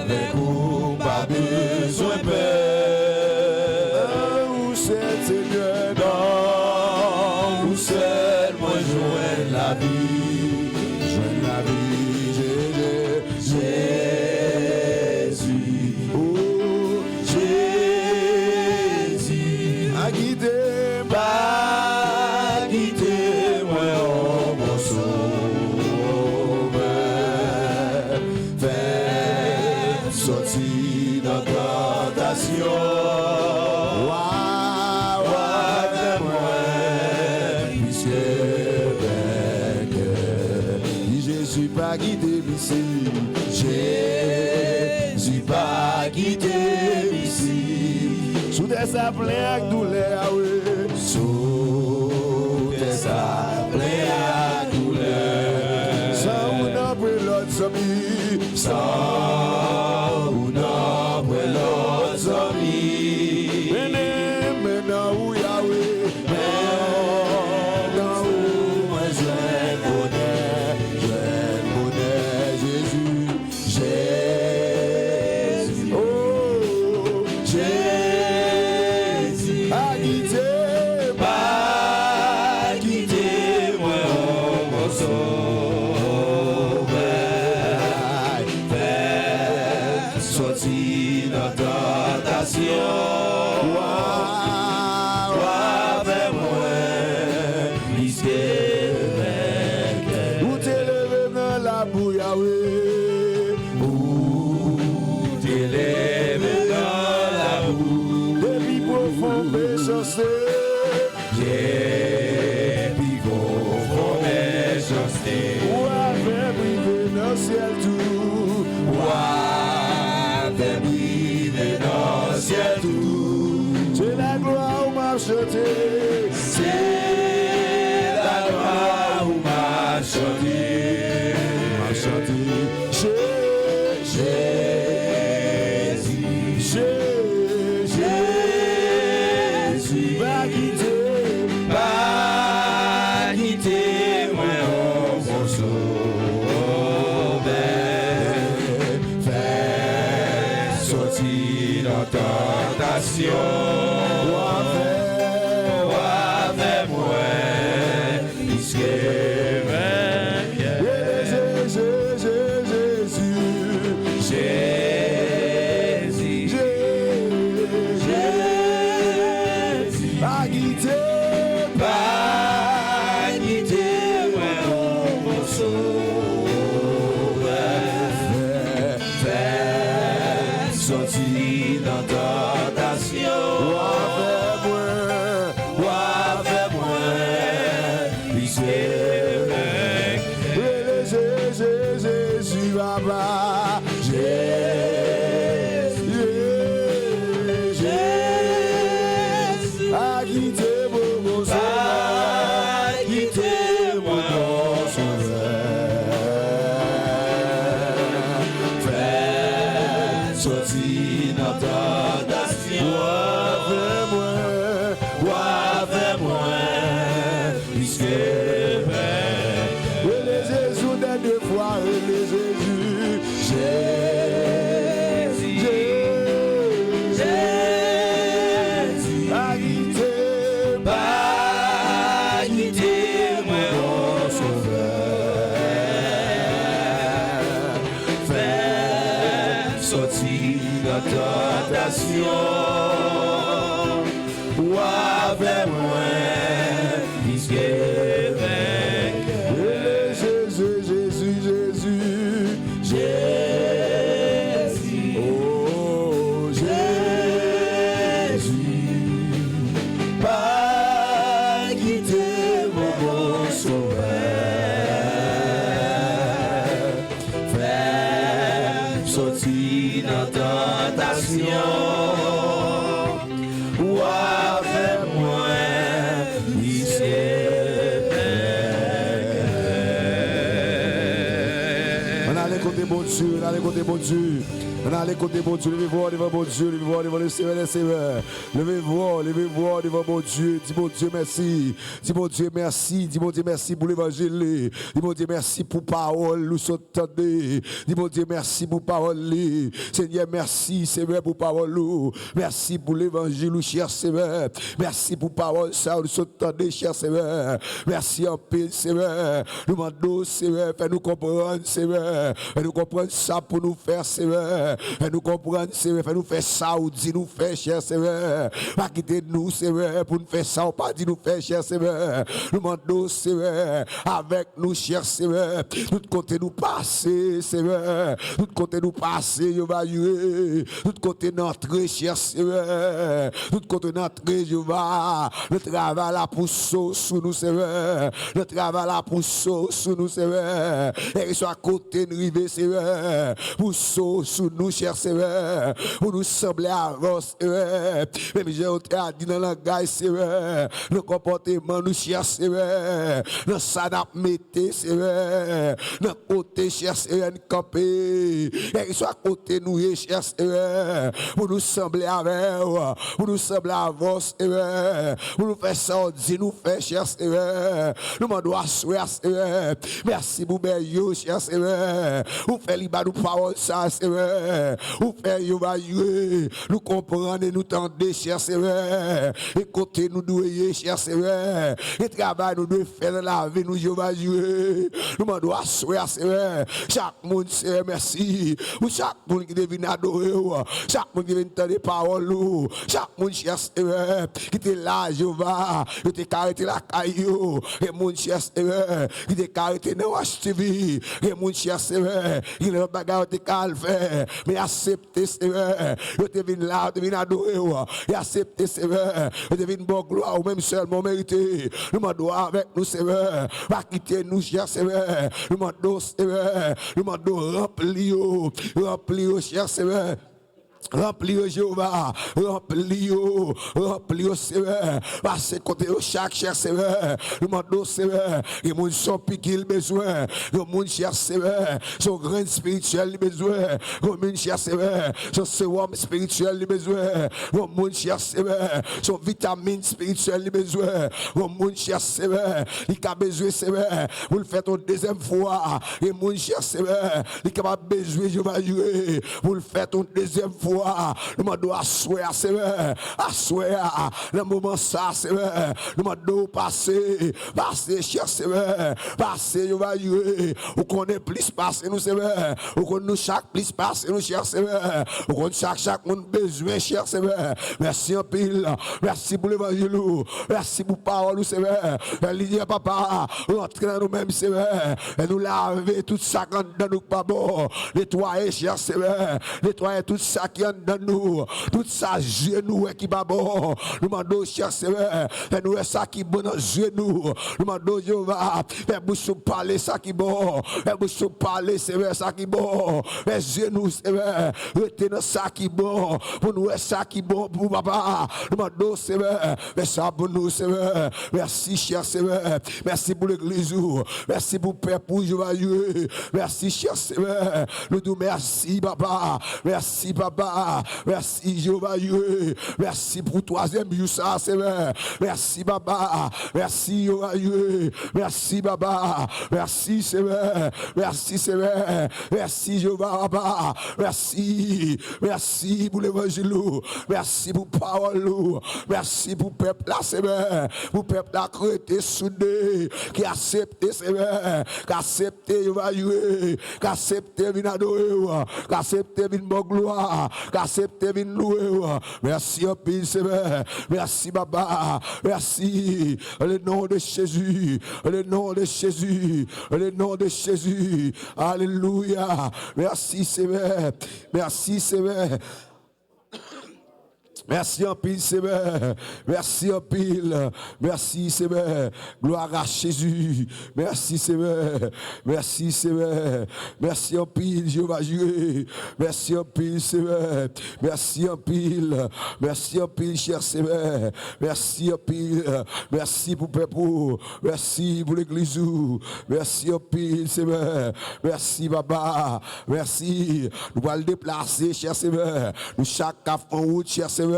avec vous pas besoin peur, où c'est Seigneur, non, où seul moi joindre la vie, joindre la vie. Jésus, oh Jésus, a guidé, pas guidé, moi oh mon sauveur, fais sortir dans la tentation, de moi, puisque Jésus pas guidé, Jésus pas Tout est ça plein avec douleur, oui. Tout est ça plein avec douleur. Sans ou non pour l'autre ami. Sans ou non pour l'autre ami. Maintenant où Yahweh. Maintenant où moi je connais Jésus. Jésus. Oh, Jésus. A quitté, pas quitté, moi, mon sauveur. Fais sortir dans tentation. C'est la gloire où m'a chanté. C'est la gloire où m'a chanté. M'a chanté. Jésus. Va quitter, moi, mon sauveur. Fais sortir dans tentation. On a les côtés bon Dieu. On a les côtés bon Dieu. Levez voir devant bon Dieu. Levez voir devant le Seigneur, les Seigneurs. Levez voir devant bon Dieu. Dis bon Dieu merci. Dis bon Dieu merci. Dis bon Dieu merci pour l'évangile. Dis bon Dieu merci pour parole. Nous sommes entendus. Dis bon Dieu merci pour parole. Seigneur merci Seigneur pour parole. Merci pour l'évangile, cher Seigneur. Merci pour parole. Ça nous sommes entendus, cher Seigneur. Merci en paix, Seigneur. Nous demandons, Seigneur, fais-nous comprendre, Seigneur. Fais-nous comprendre ça pour nous faire, Seigneur. Fais-nous comprendre, Seigneur. Fais-nous faire ça ou dis nous faire, cher Seigneur. Pas quitter nous, Seigneur, pour nous faire ça ou pas dire nous faire, cher Seigneur. Nous demandons, Seigneur, avec nous, cher Seigneur. Tout côté nous passer, Seigneur. Tout côté nous passer, Jéhovah, tout côté n'entrer, cher Seigneur. Tout côté n'entrer, Jéhovah. Le travail là pour sous nous, Seigneur. Le travail là pour sous nous, Seigneur. Et soit côté nous, Seigneur. Pour sous nous, nous, cher Seigneur, pour nous sembler avant, Seigneur. Même j'ai dit dans le langage, Seigneur, le comportement, nous, cher Seigneur, dans ça, nous mettons, Seigneur, dans côté, cher Seigneur, nous camper, et soit côté, nous, cher Seigneur, pour nous sembler avant, pour nous sembler avant, Seigneur, pour nous faire sortir, nous faire, cher Seigneur, nous m'en doit assurer, Seigneur, merci pour vous, cher Seigneur, vous faites les nous paroles, ça, Seigneur, vous faites, nous comprenons et nous tendons, cher Seigneur, écoutez nous douiller, cher Seigneur, et travail nous devons faire dans la vie, nous Jéhovah jouer, nous m'en doit assurer, Seigneur, chaque monde, Seigneur, merci, pour chaque monde qui devine adorer, chaque monde qui devine entendre les paroles, chaque monde, cher Seigneur, qui était là, Jéhovah, qui était carrété la caillou, et mon cher Seigneur, qui était carrété dans HTV, et mon cher Seigneur, qui ne bagarre de calvaire, mais acceptez, Seigneur, vous devez là, vous devez adorer, et acceptez, Seigneur, vous devez une bonne gloire, ou même seulement mériter, nous m'en doit avec nous, Seigneur, pas quitter nous, cher Seigneur, nous m'en doit, Seigneur, nous m'en doit remplir, cher Seigneur. Remplis Jéhovah, remplis, Seigneur, parce que chaque cher Seigneur, nous demandons Seigneur, et mon son piqué le besoin, le monde cher Seigneur, son grain spirituel le besoin, le monde cher Seigneur, son sérum spirituel le besoin, le monde cher Seigneur, son vitamine spirituelle le besoin, le monde cher Seigneur, il a besoin Seigneur, vous le faites une deuxième fois, et mon cher Seigneur, il a besoin, je vais jouer, vous le faites une deuxième fois. Nous m'en asseoir, Seigneur, asseoir, le moment ça, Seigneur, nous m'en passer, cher Seigneur, passer, je vais jouer, ou qu'on ait plus passer, nous, Seigneur, ou qu'on nous chaque plus passer, nous, cher Seigneur, ou qu'on chaque monde besoin, cher Seigneur, merci en pile, merci pour l'évangile, merci pour parole, Seigneur, l'idée, papa, rentrer dans nous-mêmes, Seigneur, et nous laver tout ça quand dans nous, pas bon, nettoyer, cher Seigneur, nettoyer tout ça qui dans nous, tout ça genou qui va bon. Nous demandons, cher Seigneur, nous ça qui bon dans genou. Nous demandons, Jéhovah, fais bouche parler ça qui bon. Fais bouche parler, Seigneur, ça qui bon. Fais genou, Seigneur, retenez ça qui bon. Pour nous, ça qui bon pour papa. Nous demandons, Seigneur, fais ça pour nous, Seigneur. Merci, cher Seigneur. Merci pour l'église. Merci pour Père, pour Jéhovah. Merci, cher Seigneur. Nous disons merci, papa. Merci, papa. Merci Jéhovah, merci pour troisième jour ça, Seigneur. Merci Baba, merci Jéhovah, merci Baba, merci Seigneur, merci Seigneur, merci Jéhovah Baba, merci pour l'évangile, merci pour parole, merci pour peuple là, Seigneur, pour peuple là qui était soudé, qui a accepté, Seigneur, qui a accepté Jéhovah, qui a accepté venir adorer, qui a accepté venir bonne gloire. Acceptez de louer. Merci au Père Seigneur. Merci Baba. Merci. Le nom de Jésus. Le nom de Jésus. Le nom de Jésus. Alléluia. Merci Seigneur. Merci Seigneur. Merci en pile, Seigneur. Merci en pile. Merci, Seigneur. Gloire à Jésus. Merci, Seigneur. Merci, Seigneur. Merci en pile, Jéhovah joué. Merci en pile, Seigneur. Merci en pile. Merci en pile, cher Seigneur. Merci en pile. Merci pour Peuple. Merci pour l'église. Merci en pile, Seigneur. Merci, Baba. Merci. Nous allons le déplacer, cher Seigneur. Nous chaque café en route, cher Seigneur.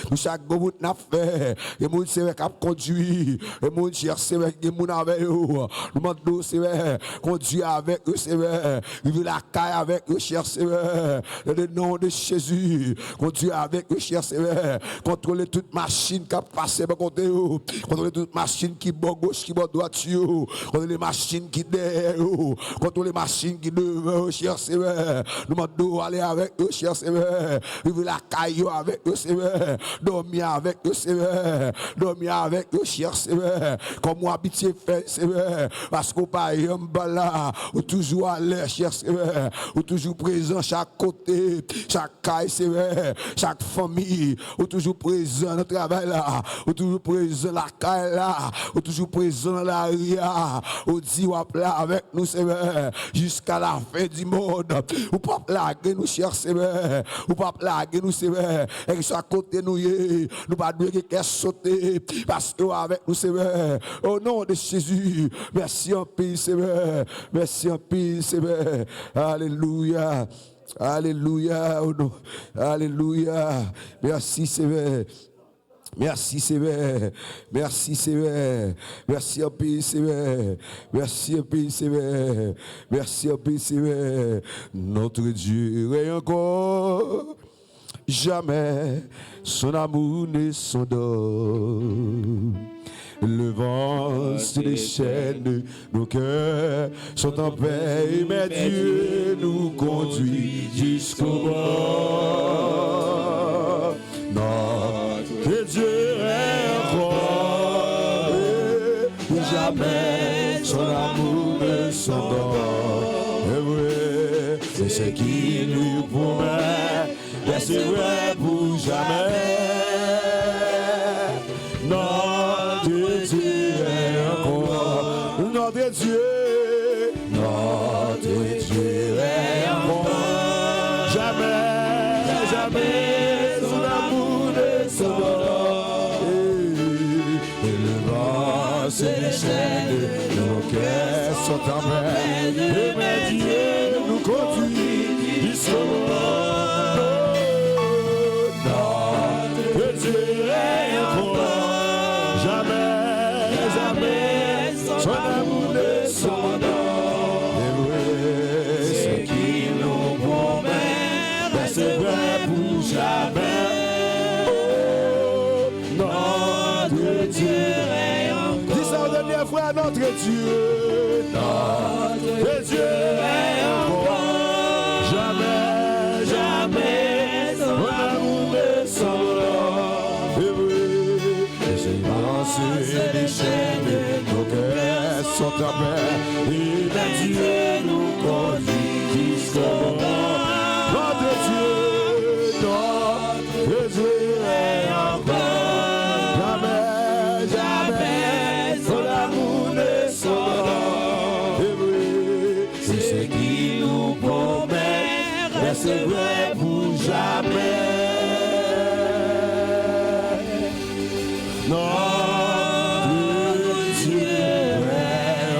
Nous chaque goût n'a fait, et mon Seigneur qui a conduit, et mon cher Seigneur qui est mon avec eux. Nous demandons Seigneur, conduit avec eux, Seigneur. Il veut la caille avec eux, cher Seigneur. Dans le nom de Jésus, conduit avec eux, cher Seigneur. Contrôlez toute machine qui a passé par côté eux. Contrôlez toute machine qui est gauche, qui est droite, contrôlez les machines qui derrière eux. Contrôlez les machines qui devant eux, cher Seigneur. Nous demandons aller avec eux, cher Seigneur. Il veut la caille avec eux, Seigneur. Seigneur. Dormir avec nous, Seigneur. Dormir avec nous, cher Seigneur. Comme moi, habitué fait, Seigneur. Parce qu'on parle là, ou toujours à l'air, cher Seigneur. Ou toujours présent chaque côté, chaque caille, Seigneur. Chaque famille, ou toujours présent dans le travail là. Ou toujours présent dans la caille là. Ou toujours présent dans la ria. Ou dit, ou là avec nous, Seigneur. Jusqu'à la fin du monde. Ou pas plaguer nous, cher Seigneur. Ou pas plaguer nous, Seigneur. Et que soit à côté nous, nous pas de qu'est sauter. Parce que avec nous, Seigneur. Au nom de Jésus. Merci en paix, Seigneur. Merci en paix, Seigneur. Alléluia. Alléluia. Oh non. Alléluia. Merci, Seigneur. Merci Seigneur, merci Seigneur, merci en paix Seigneur, merci en paix Seigneur, merci en paix Seigneur, notre Dieu est encore, jamais son amour ne s'endort. Le vent se déchaîne, nos cœurs sont en paix, mais Dieu nous conduit jusqu'au bord. Notre Dieu est encore, jamais son amour ne s'endort. C'est ce qui nous promet, et c'est vrai pour jamais. Notre Dieu est encore, notre Dieu est encore, jamais, jamais son amour ne s'endort. Et le vent se déchaîne, nos cœurs sont en paix, et mais Dieu nous conduit jusqu'au bord. Notre Dieu est encore, jamais, jamais son amour ne s'endort. Et oui, ce qui nous promet, c'est vrai pour jamais. Oh, notre Dieu est encore. Dis ça une dernière fois, notre Dieu. Notre Dieu est encore. Jamais, jamais son amour ne s'endort. Et oui, ses bras se déchaînent, nos cœurs sont en paix. Et Dieu nous conduit jusqu'au bord. Notre Dieu est encore. Jamais, jamais son amour ne s'endort. Et oui, c'est ce qui nous promet, mais c'est vrai pour jamais. Notre Dieu est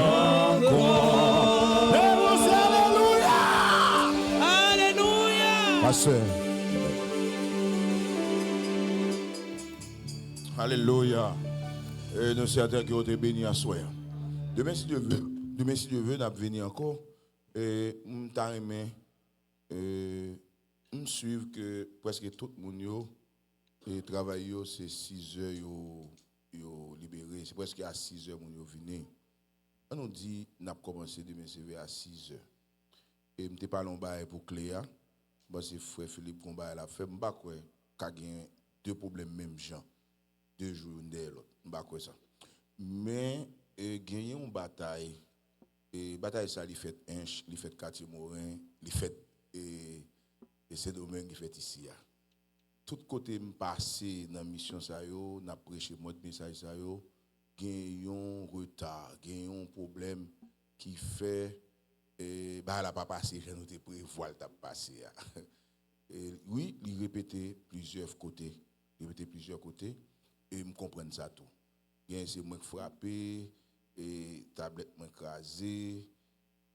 encore. Et vous, alléluia. Alléluia. Pasteur. Alléluia. Et nous sommes qui ont été bénis à soi. Demain, si Dieu veut, nous allons venir encore. Et nous allons suivre que presque tout le monde et travail, c'est 6 heures libéré. C'est presque à 6 heures que nous venons. On nous dit que nous avons commencé demain à 6 heures. Et nous parlons pour Cléa. C'est frère Philippe qui a fait. Je ne sais pas qu'il y a 2 problèmes même gens. 2 jours de l'autre. Je ne sais pas ça. Mais gagner une bataille. Et bataille ça, il fait Inch, il fait Quartier Morin, il fait et c'est domaine qui fait ici. Tout côté me passé dans la mission ça yo, n'a prêché notre message ça yo, gagne un retard, gagne un problème qui fait bah la pas passé, je nous te prévoir t'a passé. Oui, il répétait plusieurs côtés, et me comprendre ça tout. Bien c'est moi qui frappé, et tablette m'écrasé,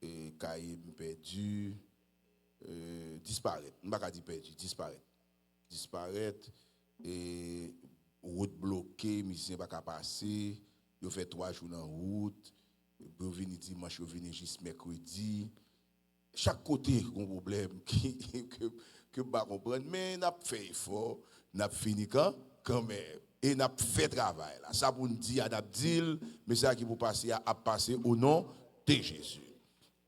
et cahier me perdu, disparaître. On pas dire perdu, disparaître et route bloquée, musicien pas passer, yo fait 3 jours en route, yo vini dimanche, yo vini juste mercredi. Chaque côté un problème que pas comprendre, mais n'a fait effort, n'a fini quand même. Et n'a fait travail là. Ça pour nous dire, n'a dit, mais ça qui pour passer à passer au nom de Jésus.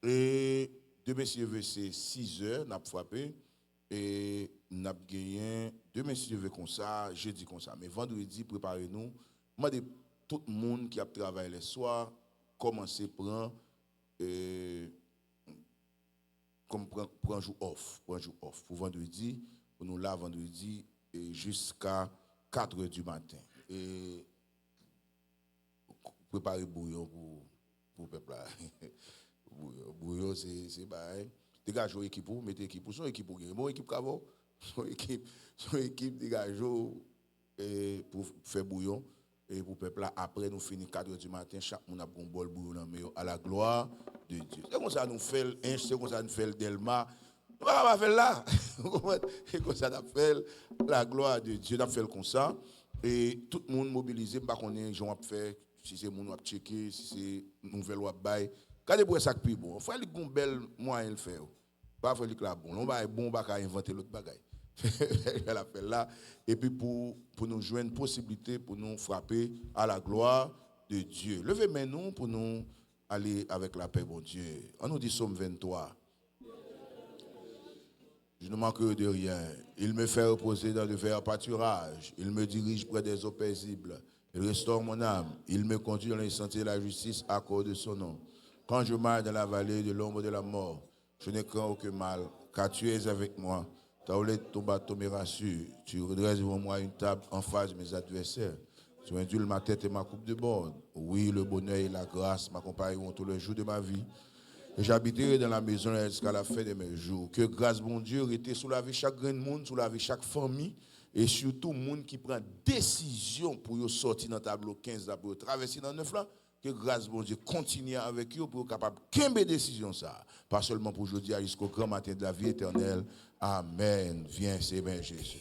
Et demain si c'est 6 heures, n'a frappé Et nous avons gagné, demain si je veux comme ça, jeudi comme ça. Mais vendredi, préparez-nous. Moi, tout le monde qui a travaillé les soirs, commencez à prendre, comme prend jour off, pour vendredi, pour nous là vendredi jusqu'à 4 h du matin. Et préparer bouillon pour le peuple là. Bouillon, c'est pareil. Dégagez l'équipe, mettez l'équipe, son équipe pour gagner. Mon équipe Cavo, son équipe dégagez pour faire bouillon. Et pour le peuple là, après nous finissons 4 h du matin, chaque monde a un bol bouillon à la gloire de Dieu. C'est comme ça nous fait l'Inch, c'est comme ça nous fait le Delma. On va pas faire là. C'est comme ça nous fait la gloire de Dieu. On fait comme ça. Et tout le monde mobilisé, pas qu'on est, j'en fait, si c'est mon checker, si c'est nouvelle ou bail. Regardez pour ça que plus bon. Il faut aller un bel moyen le faire. Pas faire le bon. On va bon, pas inventer l'autre bagaille. Elle a fait là. Et puis pour nous joindre une possibilité pour nous frapper à la gloire de Dieu. Levez maintenant pour nous aller avec la paix, bon Dieu. On nous dit Somme 23. Je ne manque de rien. Il me fait reposer dans de verts pâturages. Il me dirige près des eaux paisibles. Il restaure mon âme. Il me conduit dans les sentiers de la justice à cause de son nom. Quand je marche dans la vallée de l'ombre de la mort, je ne crains aucun mal, car tu es avec moi. Ta houlette, ton bâton me rassure. Tu redresses devant moi une table en face de mes adversaires. Tu induis ma tête et ma coupe de bord. Oui, le bonheur et la grâce m'accompagneront tous les jours de ma vie. Et j'habiterai dans la maison jusqu'à la fin de mes jours. Que grâce, bon Dieu, était sous la vie chaque grand monde, sous la vie chaque famille, et surtout, monde qui prend décision pour sortir dans le tableau 15 là, pour traverser dans 9 là. Que grâce, bon Dieu, continue avec eux pour être capable de prendre décision ça. Pas seulement pour aujourd'hui, jusqu'au grand matin de la vie éternelle. Amen. Viens, Seigneur Jésus.